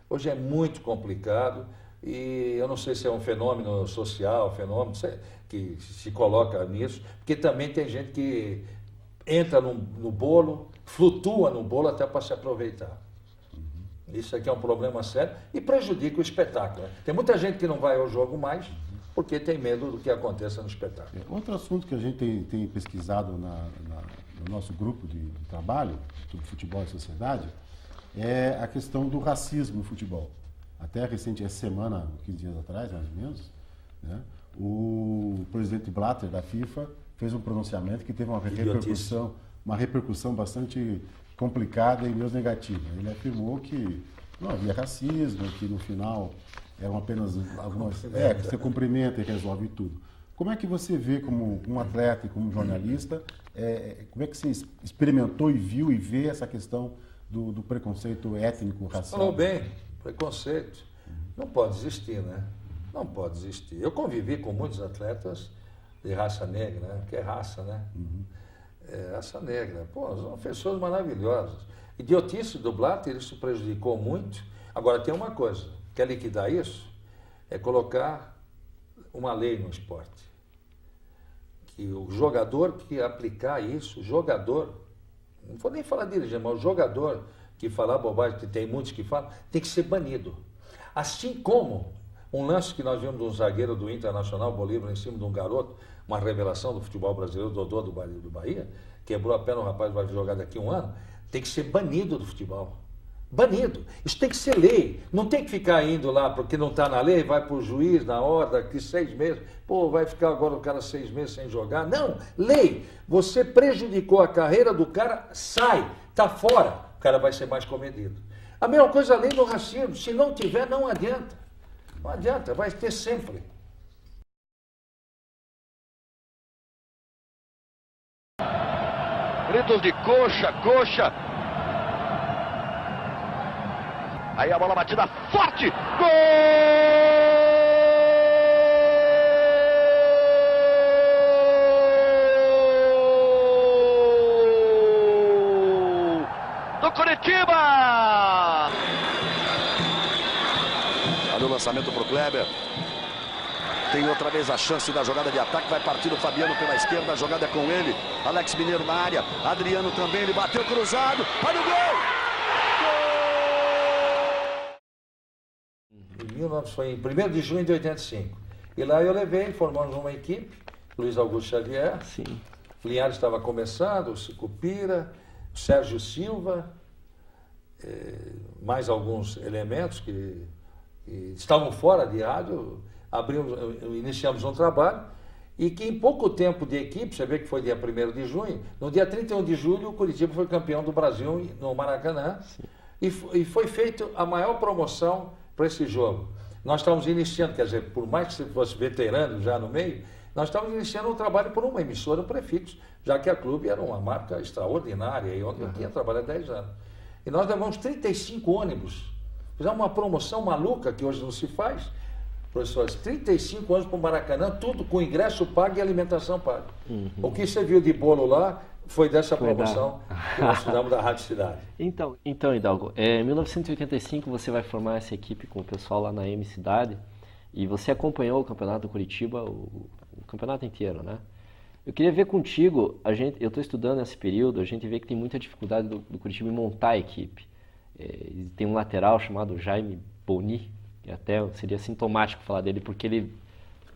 hoje é muito complicado. E eu não sei se é um fenômeno social, fenômeno que se coloca nisso, porque também tem gente que entra no bolo, flutua no bolo até para se aproveitar. Isso aqui é um problema sério e prejudica o espetáculo. Né? Tem muita gente que não vai ao jogo mais porque tem medo do que aconteça no espetáculo. Outro assunto que a gente tem pesquisado no nosso grupo de trabalho, do futebol e sociedade, é a questão do racismo no futebol. Até essa semana, 15 dias atrás, mais ou menos, né, o presidente Blatter da FIFA fez um pronunciamento que teve uma repercussão bastante complicada e meio negativa. Ele afirmou que não havia racismo, que no final eram apenas algumas... que você cumprimenta e resolve tudo. Como é que você vê, como um atleta e como jornalista, como é que você experimentou e viu e vê essa questão do preconceito étnico, racial? Falou bem, preconceito. Não pode existir, né? Não pode existir. Eu convivi com muitos atletas de raça negra, né? Que é raça, né? Raça negra. Pô, são pessoas maravilhosas. Idiotice do Blatter, isso prejudicou muito. Agora, tem uma coisa, quer liquidar isso? É colocar uma lei no esporte. Que o jogador que aplicar isso, não vou nem falar dirigente, mas o jogador que falar bobagem, que tem muitos que falam, tem que ser banido. Assim como um lance que nós vimos de um zagueiro do Internacional Bolívar em cima de um garoto, uma revelação do futebol brasileiro, Dodô do Bahia, quebrou a perna, o rapaz vai jogar daqui a um ano, tem que ser banido do futebol. Banido. Isso tem que ser lei. Não tem que ficar indo lá porque não está na lei, vai para o juiz na hora, daqui 6 meses. Pô, vai ficar agora o cara 6 meses sem jogar. Não, lei. Você prejudicou a carreira do cara, sai, está fora. O cara vai ser mais comedido. A mesma coisa a lei do racismo. Se não tiver, não adianta. Não adianta, vai ter sempre. Gritos de coxa, coxa. Aí a bola batida forte. Gol! Do Coritiba! Olha o lançamento pro Kleber. Tem outra vez a chance da jogada de ataque. Vai partir o Fabiano pela esquerda. A jogada é com ele. Alex Mineiro na área. Adriano também. Ele bateu cruzado. Olha o gol! Foi em 1º de junho de 85. E lá eu levei, formamos uma equipe. Luiz Augusto Xavier. Sim. Linhares estava começando. O Sicupira. O Sérgio Silva. Mais alguns elementos que estavam fora de rádio. Iniciamos um trabalho e que em pouco tempo de equipe, você vê que foi dia 1º de junho, no dia 31 de julho o Coritiba foi campeão do Brasil no Maracanã e foi feita a maior promoção para esse jogo. Nós estávamos iniciando, quer dizer, por mais que você fosse veterano já no meio, nós estávamos iniciando um trabalho por uma emissora, um prefixo, já que a Clube era uma marca extraordinária e onde eu tinha trabalhado há 10 anos. E nós levamos 35 ônibus, fizemos uma promoção maluca que hoje não se faz. Professores, 35 anos para o Maracanã, tudo com ingresso pago e alimentação paga. O que você viu de bolo lá foi dessa promoção que nós fizemos da Rádio Cidade. Então Hidalgo, em 1985 você vai formar essa equipe com o pessoal lá na M Cidade e você acompanhou o campeonato do Coritiba, o campeonato inteiro, né? Eu queria ver contigo, eu estou estudando esse período, a gente vê que tem muita dificuldade do Coritiba em montar a equipe. Tem um lateral chamado Jaime Boni, que até seria sintomático falar dele, porque ele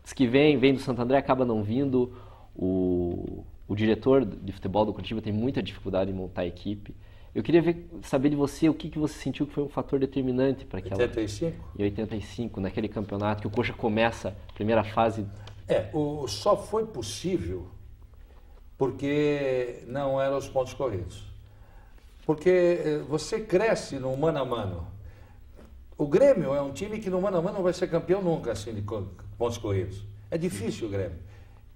diz que vem do Santo André, acaba não vindo. O diretor de futebol do Coritiba tem muita dificuldade em montar a equipe. Eu queria saber de você o que você sentiu que foi um fator determinante para aquela... 85? Em 85, naquele campeonato, que o Coxa começa a primeira fase... Só foi possível porque não eram os pontos corridos. Porque você cresce no mano a mano. O Grêmio é um time que no mano a mano não vai ser campeão nunca, assim, de pontos corridos. É difícil o Grêmio.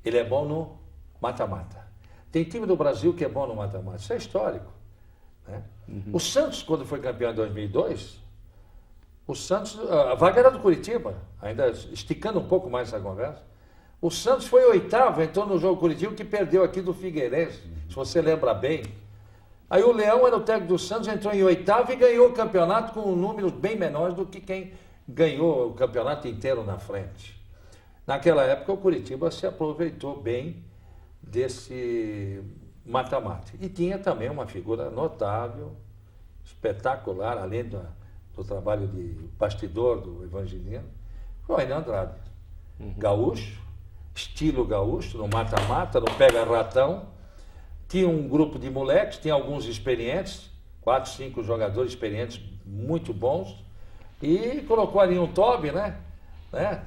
Ele é bom no mata-mata. Tem time do Brasil que é bom no mata-mata. Isso é histórico. Né? O Santos, quando foi campeão em 2002, o Santos, a vaga era do Coritiba, ainda esticando um pouco mais essa conversa. O Santos foi 8º, entrou no jogo Coritiba que perdeu aqui do Figueirense, se você lembra bem. Aí o Leão era o técnico do Santos, entrou em 8º e ganhou o campeonato com números bem menores do que quem ganhou o campeonato inteiro na frente. Naquela época o Coritiba se aproveitou bem desse mata-mata. E tinha também uma figura notável, espetacular, além do do trabalho de bastidor do Evangelino, foi o Enio Andrade. Gaúcho, estilo gaúcho, no mata-mata, no pega-ratão. Tinha um grupo de moleques, tinha alguns experientes, 4, 5 jogadores experientes muito bons, e colocou ali um Toby, né?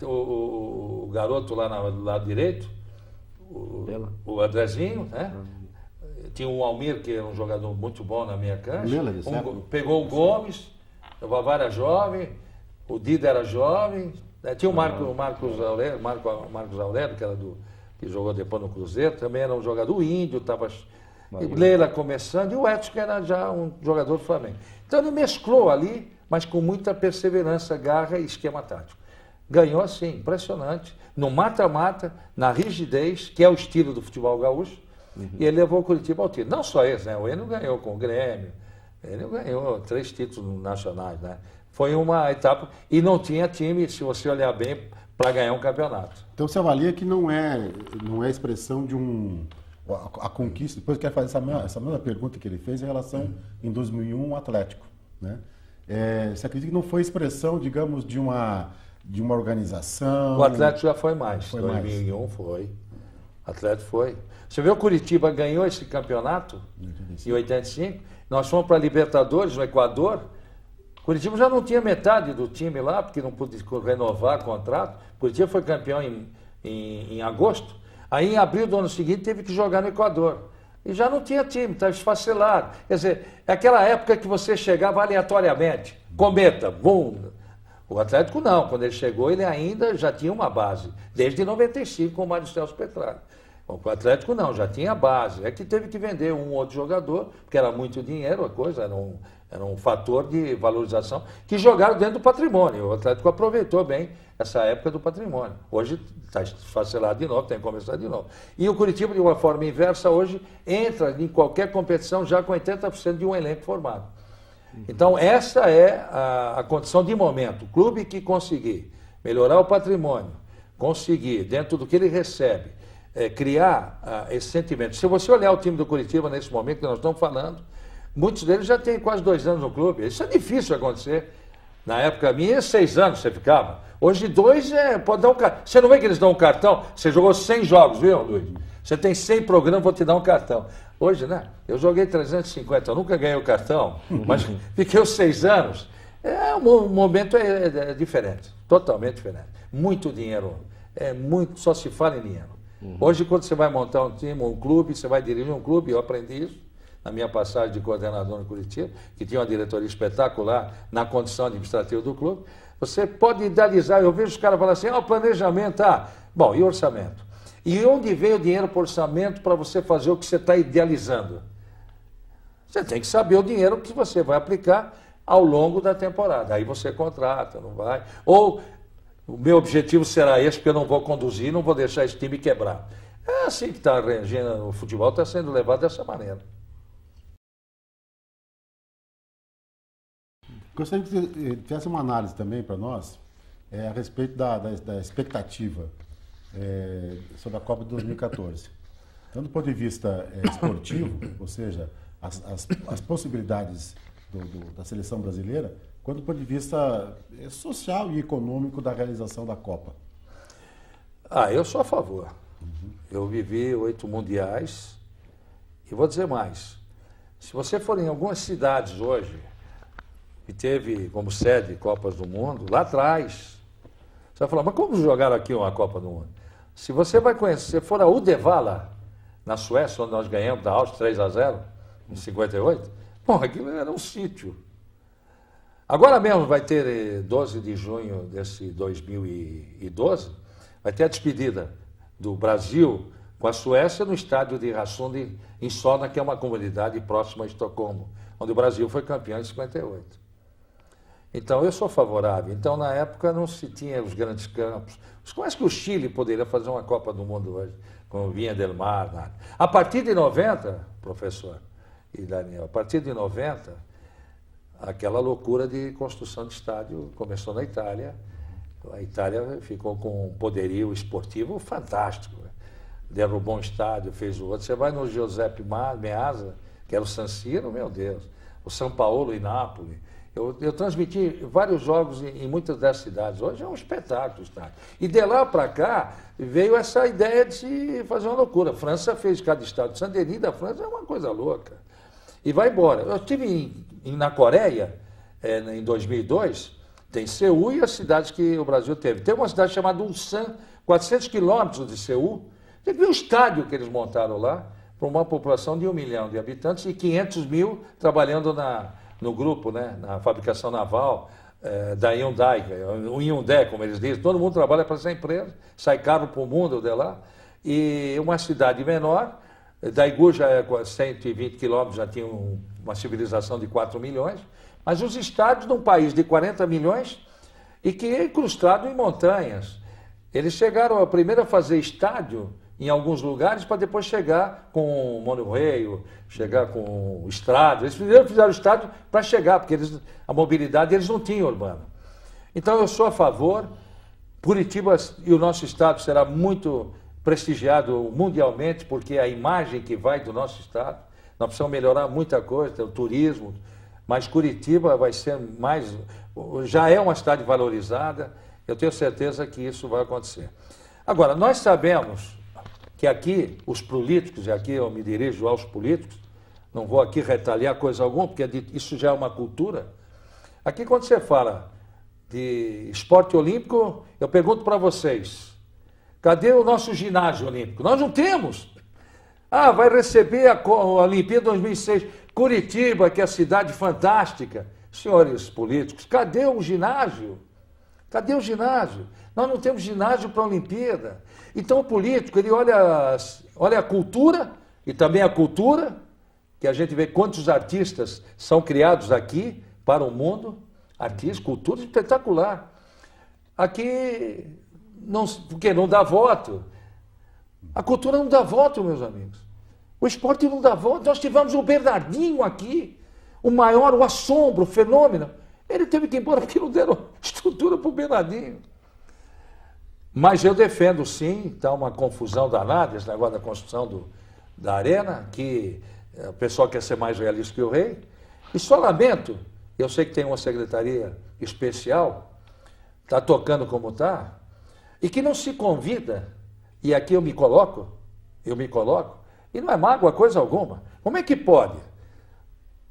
O garoto lá no lado direito, o Andrezinho, né? Tinha o Almir, que era um jogador muito bom na minha cancha. Pegou o Gomes, o Vavá era jovem, o Dida era jovem, né? Tinha o Marcos Aurélio, que era que jogou depois no Cruzeiro, também era um jogador. O Índio estava. Leila começando, e o Edson, que era já um jogador do Flamengo. Então ele mesclou ali, mas com muita perseverança, garra e esquema tático. Ganhou assim, impressionante, no mata-mata, na rigidez, que é o estilo do futebol gaúcho, e ele levou o Curitiba ao título. Não só esse, né? O Enio ganhou com o Grêmio, ele ganhou 3 títulos nacionais, né? Foi uma etapa, e não tinha time, se você olhar bem, para ganhar um campeonato. Então você avalia que não é expressão de a conquista. Depois eu quero fazer essa mesma pergunta que ele fez em relação em 2001 ao Atlético, né? Você acredita que não foi expressão, digamos, de uma organização? O Atlético já foi mais. 2001 foi. O Atlético foi. Você vê, o Curitiba ganhou esse campeonato em 85. Nós fomos para a Libertadores no Equador. O Curitiba já não tinha metade do time lá, porque não pôde renovar contrato. O Curitiba foi campeão em agosto. Aí, em abril do ano seguinte, teve que jogar no Equador. E já não tinha time, estava esfacelado. Quer dizer, é aquela época que você chegava aleatoriamente. Cometa, bum. O Atlético não. Quando ele chegou, ele ainda já tinha uma base. Desde 95, com o Mário Celso Petralha. O Atlético não, já tinha base. É que teve que vender um ou outro jogador, porque era muito dinheiro a coisa, era um fator de valorização, que jogaram dentro do patrimônio. O Atlético aproveitou bem essa época do patrimônio. Hoje está esfacelado de novo, tem que começar de novo. E o Curitiba, de uma forma inversa, hoje entra em qualquer competição já com 80% de um elenco formado. Então, essa é a condição de momento. O clube que conseguir melhorar o patrimônio, conseguir, dentro do que ele recebe, criar esse sentimento. Se você olhar o time do Curitiba nesse momento que nós estamos falando, muitos deles já têm quase 2 anos no clube. Isso é difícil de acontecer. Na época minha, 6 anos você ficava. Hoje 2 pode dar um cartão. Você não vê que eles dão um cartão? Você jogou 100 jogos, viu, Luiz? Você tem 100 programas, vou te dar um cartão. Hoje, né? Eu joguei 350, eu nunca ganhei o cartão, mas fiquei os 6 anos. O momento é diferente, totalmente diferente. Muito dinheiro, só se fala em dinheiro. Hoje, quando você vai montar um time, um clube, você vai dirigir um clube, eu aprendi isso na minha passagem de coordenador no Curitiba, que tinha uma diretoria espetacular na condição administrativa do clube. Você pode idealizar, eu vejo os caras falando assim, o planejamento, bom, e orçamento? E onde vem o dinheiro para o orçamento para você fazer o que você está idealizando? Você tem que saber o dinheiro que você vai aplicar ao longo da temporada. Aí você contrata, não vai. Ou o meu objetivo será esse, porque eu não vou conduzir, não vou deixar esse time quebrar. É assim que está regendo, o futebol está sendo levado dessa maneira. Gostaria que você fizesse uma análise também para nós a respeito da expectativa sobre a Copa de 2014. Tanto do ponto de vista esportivo, ou seja, as possibilidades da seleção brasileira, quanto do ponto de vista social e econômico da realização da Copa. Eu sou a favor. Eu vivi 8 mundiais e vou dizer mais. Se você for em algumas cidades hoje, que teve como sede Copas do Mundo, lá atrás, você vai falar, mas como jogaram aqui uma Copa do Mundo? Se você vai conhecer, se for a Uddevalla, na Suécia, onde nós ganhamos da Áustria 3-0, em 58, aquilo era um sítio. Agora mesmo vai ter, 12 de junho desse 2012, vai ter a despedida do Brasil com a Suécia no estádio de Rasund, em Solna, que é uma comunidade próxima a Estocolmo, onde o Brasil foi campeão em 58. Então, eu sou favorável. Então, na época, não se tinha os grandes campos. Como é que o Chile poderia fazer uma Copa do Mundo hoje, com Vinha del Mar? Nada. A partir de 90, professor e Daniel, a partir de 90, aquela loucura de construção de estádio começou na Itália. A Itália ficou com um poderio esportivo fantástico. Derrubou um estádio, fez o outro. Você vai no Giuseppe Meazza, que era o San Siro, meu Deus. O São Paulo e Nápoles. Eu transmiti vários jogos em muitas dessas cidades. Hoje é um espetáculo o estádio. E de lá para cá veio essa ideia de se fazer uma loucura. A França fez cada estádio. Saint-Denis da França é uma coisa louca. E vai embora. Eu estive na Coreia em 2002, tem Seul e as cidades que o Brasil teve. Tem uma cidade chamada Ulsan, 400 quilômetros de Seul. Tem que ver o estádio que eles montaram lá, para uma população de 1 milhão de habitantes e 500 mil trabalhando no grupo, né, na fabricação naval da Hyundai, o Hyundai, como eles dizem. Todo mundo trabalha para essa empresa, sai caro para o mundo de lá. E uma cidade menor, Daegu já é 120 quilômetros, já tinha uma civilização de 4 milhões, mas os estádios de um país de 40 milhões e que é incrustado em montanhas. Eles chegaram primeiro a fazer estádio em alguns lugares para depois chegar com o monorail, chegar com estrada. Eles primeiro fizeram o estádio para chegar, porque a mobilidade eles não tinham urbana. Então eu sou a favor. Curitiba e o nosso estado será muito prestigiado mundialmente, porque a imagem que vai do nosso estado, nós precisamos melhorar muita coisa, tem o turismo, mas Curitiba vai ser mais, já é uma cidade valorizada, eu tenho certeza que isso vai acontecer. Agora, nós sabemos que aqui os políticos, e aqui eu me dirijo aos políticos, não vou aqui retaliar coisa alguma, porque isso já é uma cultura. Aqui quando você fala de esporte olímpico, eu pergunto para vocês, cadê o nosso ginásio olímpico? Nós não temos. Ah, vai receber a Olimpíada 2006, Curitiba, que é a cidade fantástica. Senhores políticos, cadê o ginásio? Cadê o ginásio? Nós não temos ginásio para a Olimpíada. Então o político, ele olha a cultura, e também a cultura, que a gente vê quantos artistas são criados aqui para o mundo, artistas, cultura espetacular. Aqui, porque não dá voto. A cultura não dá voto, meus amigos. O esporte não dá voto. Nós tivemos o Bernardinho aqui, o maior, o assombro, o fenômeno. Ele teve que ir embora porque não deram estrutura para o Bernardinho. Mas eu defendo sim, está uma confusão danada, esse negócio da construção da arena, que o pessoal quer ser mais realista que o rei. E só lamento, eu sei que tem uma secretaria especial, está tocando como está, e que não se convida, e aqui eu me coloco, e não é mágoa coisa alguma. Como é que pode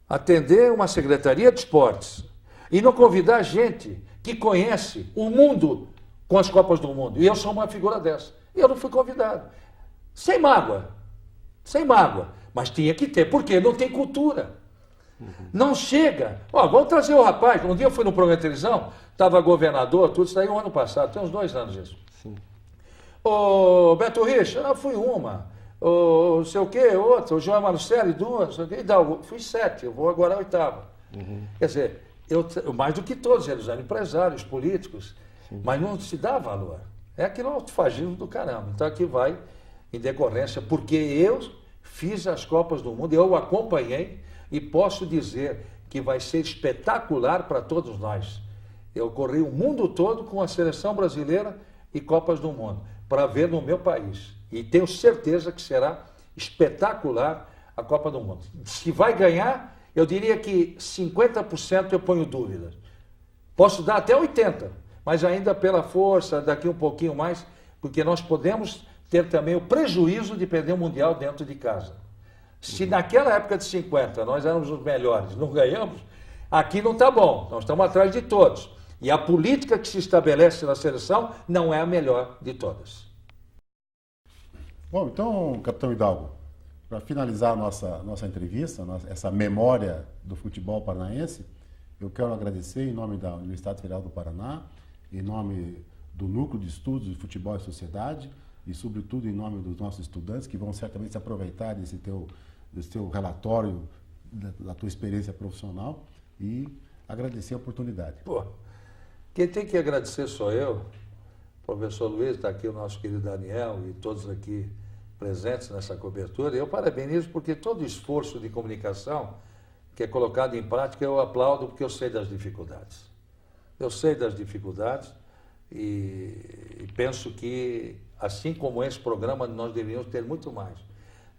atender uma secretaria de esportes e não convidar gente que conhece o mundo com as Copas do Mundo? E eu sou uma figura dessa. E eu não fui convidado. Sem mágoa. Mas tinha que ter, porque não tem cultura. Não chega. Ó, vamos trazer o rapaz. Um dia eu fui no programa de televisão, estava governador, tudo isso aí, ano passado, tem uns 2 anos isso. Sim. Ô, Beto Richa, eu fui uma. Ô, sei o quê, outra. O João Marcelo, 2, sei o quê. Fui 7, eu vou agora a 8ª. Quer dizer, mais do que todos, eles eram empresários, políticos, mas não se dá valor. É aquele autofagismo do caramba. Então aqui vai em decorrência, porque eu fiz as Copas do Mundo, eu acompanhei e posso dizer que vai ser espetacular para todos nós. Eu corri o mundo todo com a seleção brasileira e Copas do Mundo, para ver no meu país. E tenho certeza que será espetacular a Copa do Mundo. Se vai ganhar, eu diria que 50% eu ponho dúvidas. Posso dar até 80%, mas ainda pela força, daqui um pouquinho mais, porque nós podemos ter também o prejuízo de perder o Mundial dentro de casa. Se naquela época de 50 nós éramos os melhores, não ganhamos, aqui não está bom, nós estamos atrás de todos. E a política que se estabelece na seleção não é a melhor de todas. Bom, então, capitão Hidalgo, para finalizar nossa entrevista, essa memória do futebol paranaense, eu quero agradecer em nome da Universidade Federal do Paraná, em nome do Núcleo de Estudos de Futebol e Sociedade e, sobretudo, em nome dos nossos estudantes que vão certamente se aproveitar desse teu relatório, da tua experiência profissional e agradecer a oportunidade. Pô, quem tem que agradecer sou eu, professor Luiz, está aqui o nosso querido Daniel e todos aqui presentes nessa cobertura. Eu parabenizo porque todo esforço de comunicação que é colocado em prática eu aplaudo porque eu sei das dificuldades. Eu sei das dificuldades e penso que, assim como esse programa, nós deveríamos ter muito mais.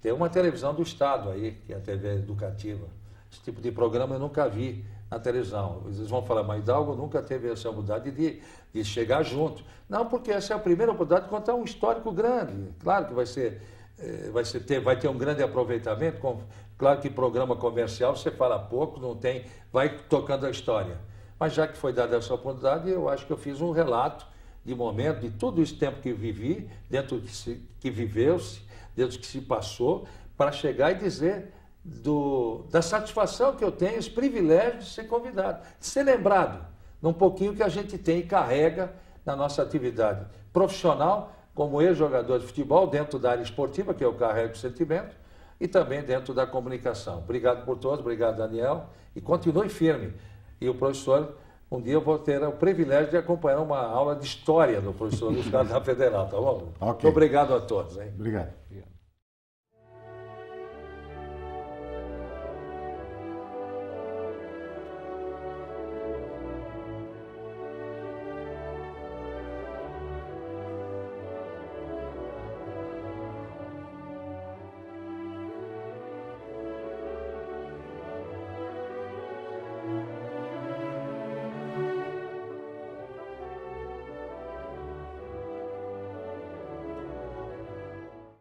Tem uma televisão do Estado aí, que é a TV educativa. Esse tipo de programa eu nunca vi na televisão. Eles vão falar, mas Hidalgo nunca teve essa oportunidade de chegar junto. Não, porque essa é a primeira oportunidade de contar um histórico grande. Claro que vai ter um grande aproveitamento. Claro que programa comercial você fala pouco, não tem, vai tocando a história. Mas já que foi dada essa oportunidade, eu acho que eu fiz um relato de momento, de todo esse tempo que vivi, dentro que viveu-se, dentro do que se passou, para chegar e dizer da satisfação que eu tenho, esse privilégio de ser convidado, de ser lembrado num pouquinho que a gente tem e carrega na nossa atividade profissional, como ex-jogador de futebol, dentro da área esportiva, que eu carrego o sentimento, e também dentro da comunicação. Obrigado por todos, obrigado, Daniel, e continue firme. E o professor, um dia eu vou ter o privilégio de acompanhar uma aula de história do professor Luiz Carlos da Federal, tá bom? Ok. Obrigado a todos. Hein? Obrigado.